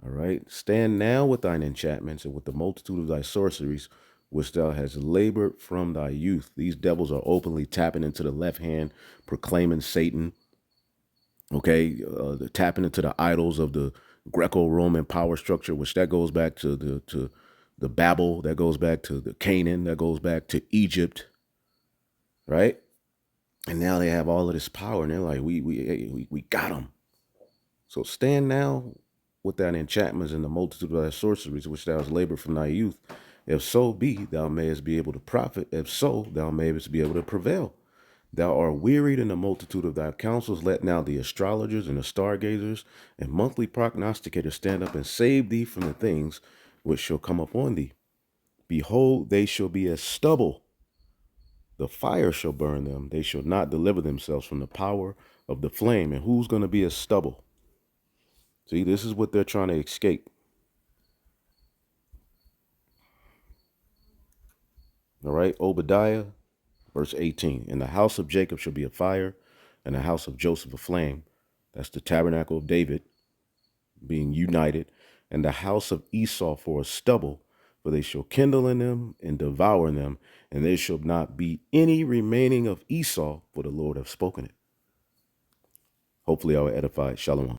All right, stand now with thine enchantments and with the multitude of thy sorceries, which thou hast labored from thy youth. These devils are openly tapping into the left hand, proclaiming Satan. Okay, tapping into the idols of the Greco-Roman power structure, which that goes back to the Babel, that goes back to the Canaan, that goes back to Egypt, right? And now they have all of this power, and they're like, we got them. So stand now with thine enchantments and the multitude of thy sorceries, which thou hast labored from thy youth. If so be, thou mayest be able to profit. If so, thou mayest be able to prevail. Thou art wearied in the multitude of thy counsels. Let now the astrologers and the stargazers and monthly prognosticators stand up and save thee from the things which shall come upon thee. Behold, they shall be as stubble. The fire shall burn them. They shall not deliver themselves from the power of the flame. And who's going to be as stubble? See, this is what they're trying to escape. All right, Obadiah, verse 18. And the house of Jacob shall be a fire, and the house of Joseph a flame. That's the tabernacle of David being united. And the house of Esau for a stubble, for they shall kindle in them and devour them, and there shall not be any remaining of Esau, for the Lord hath spoken it. Hopefully I will edify it. Shalom.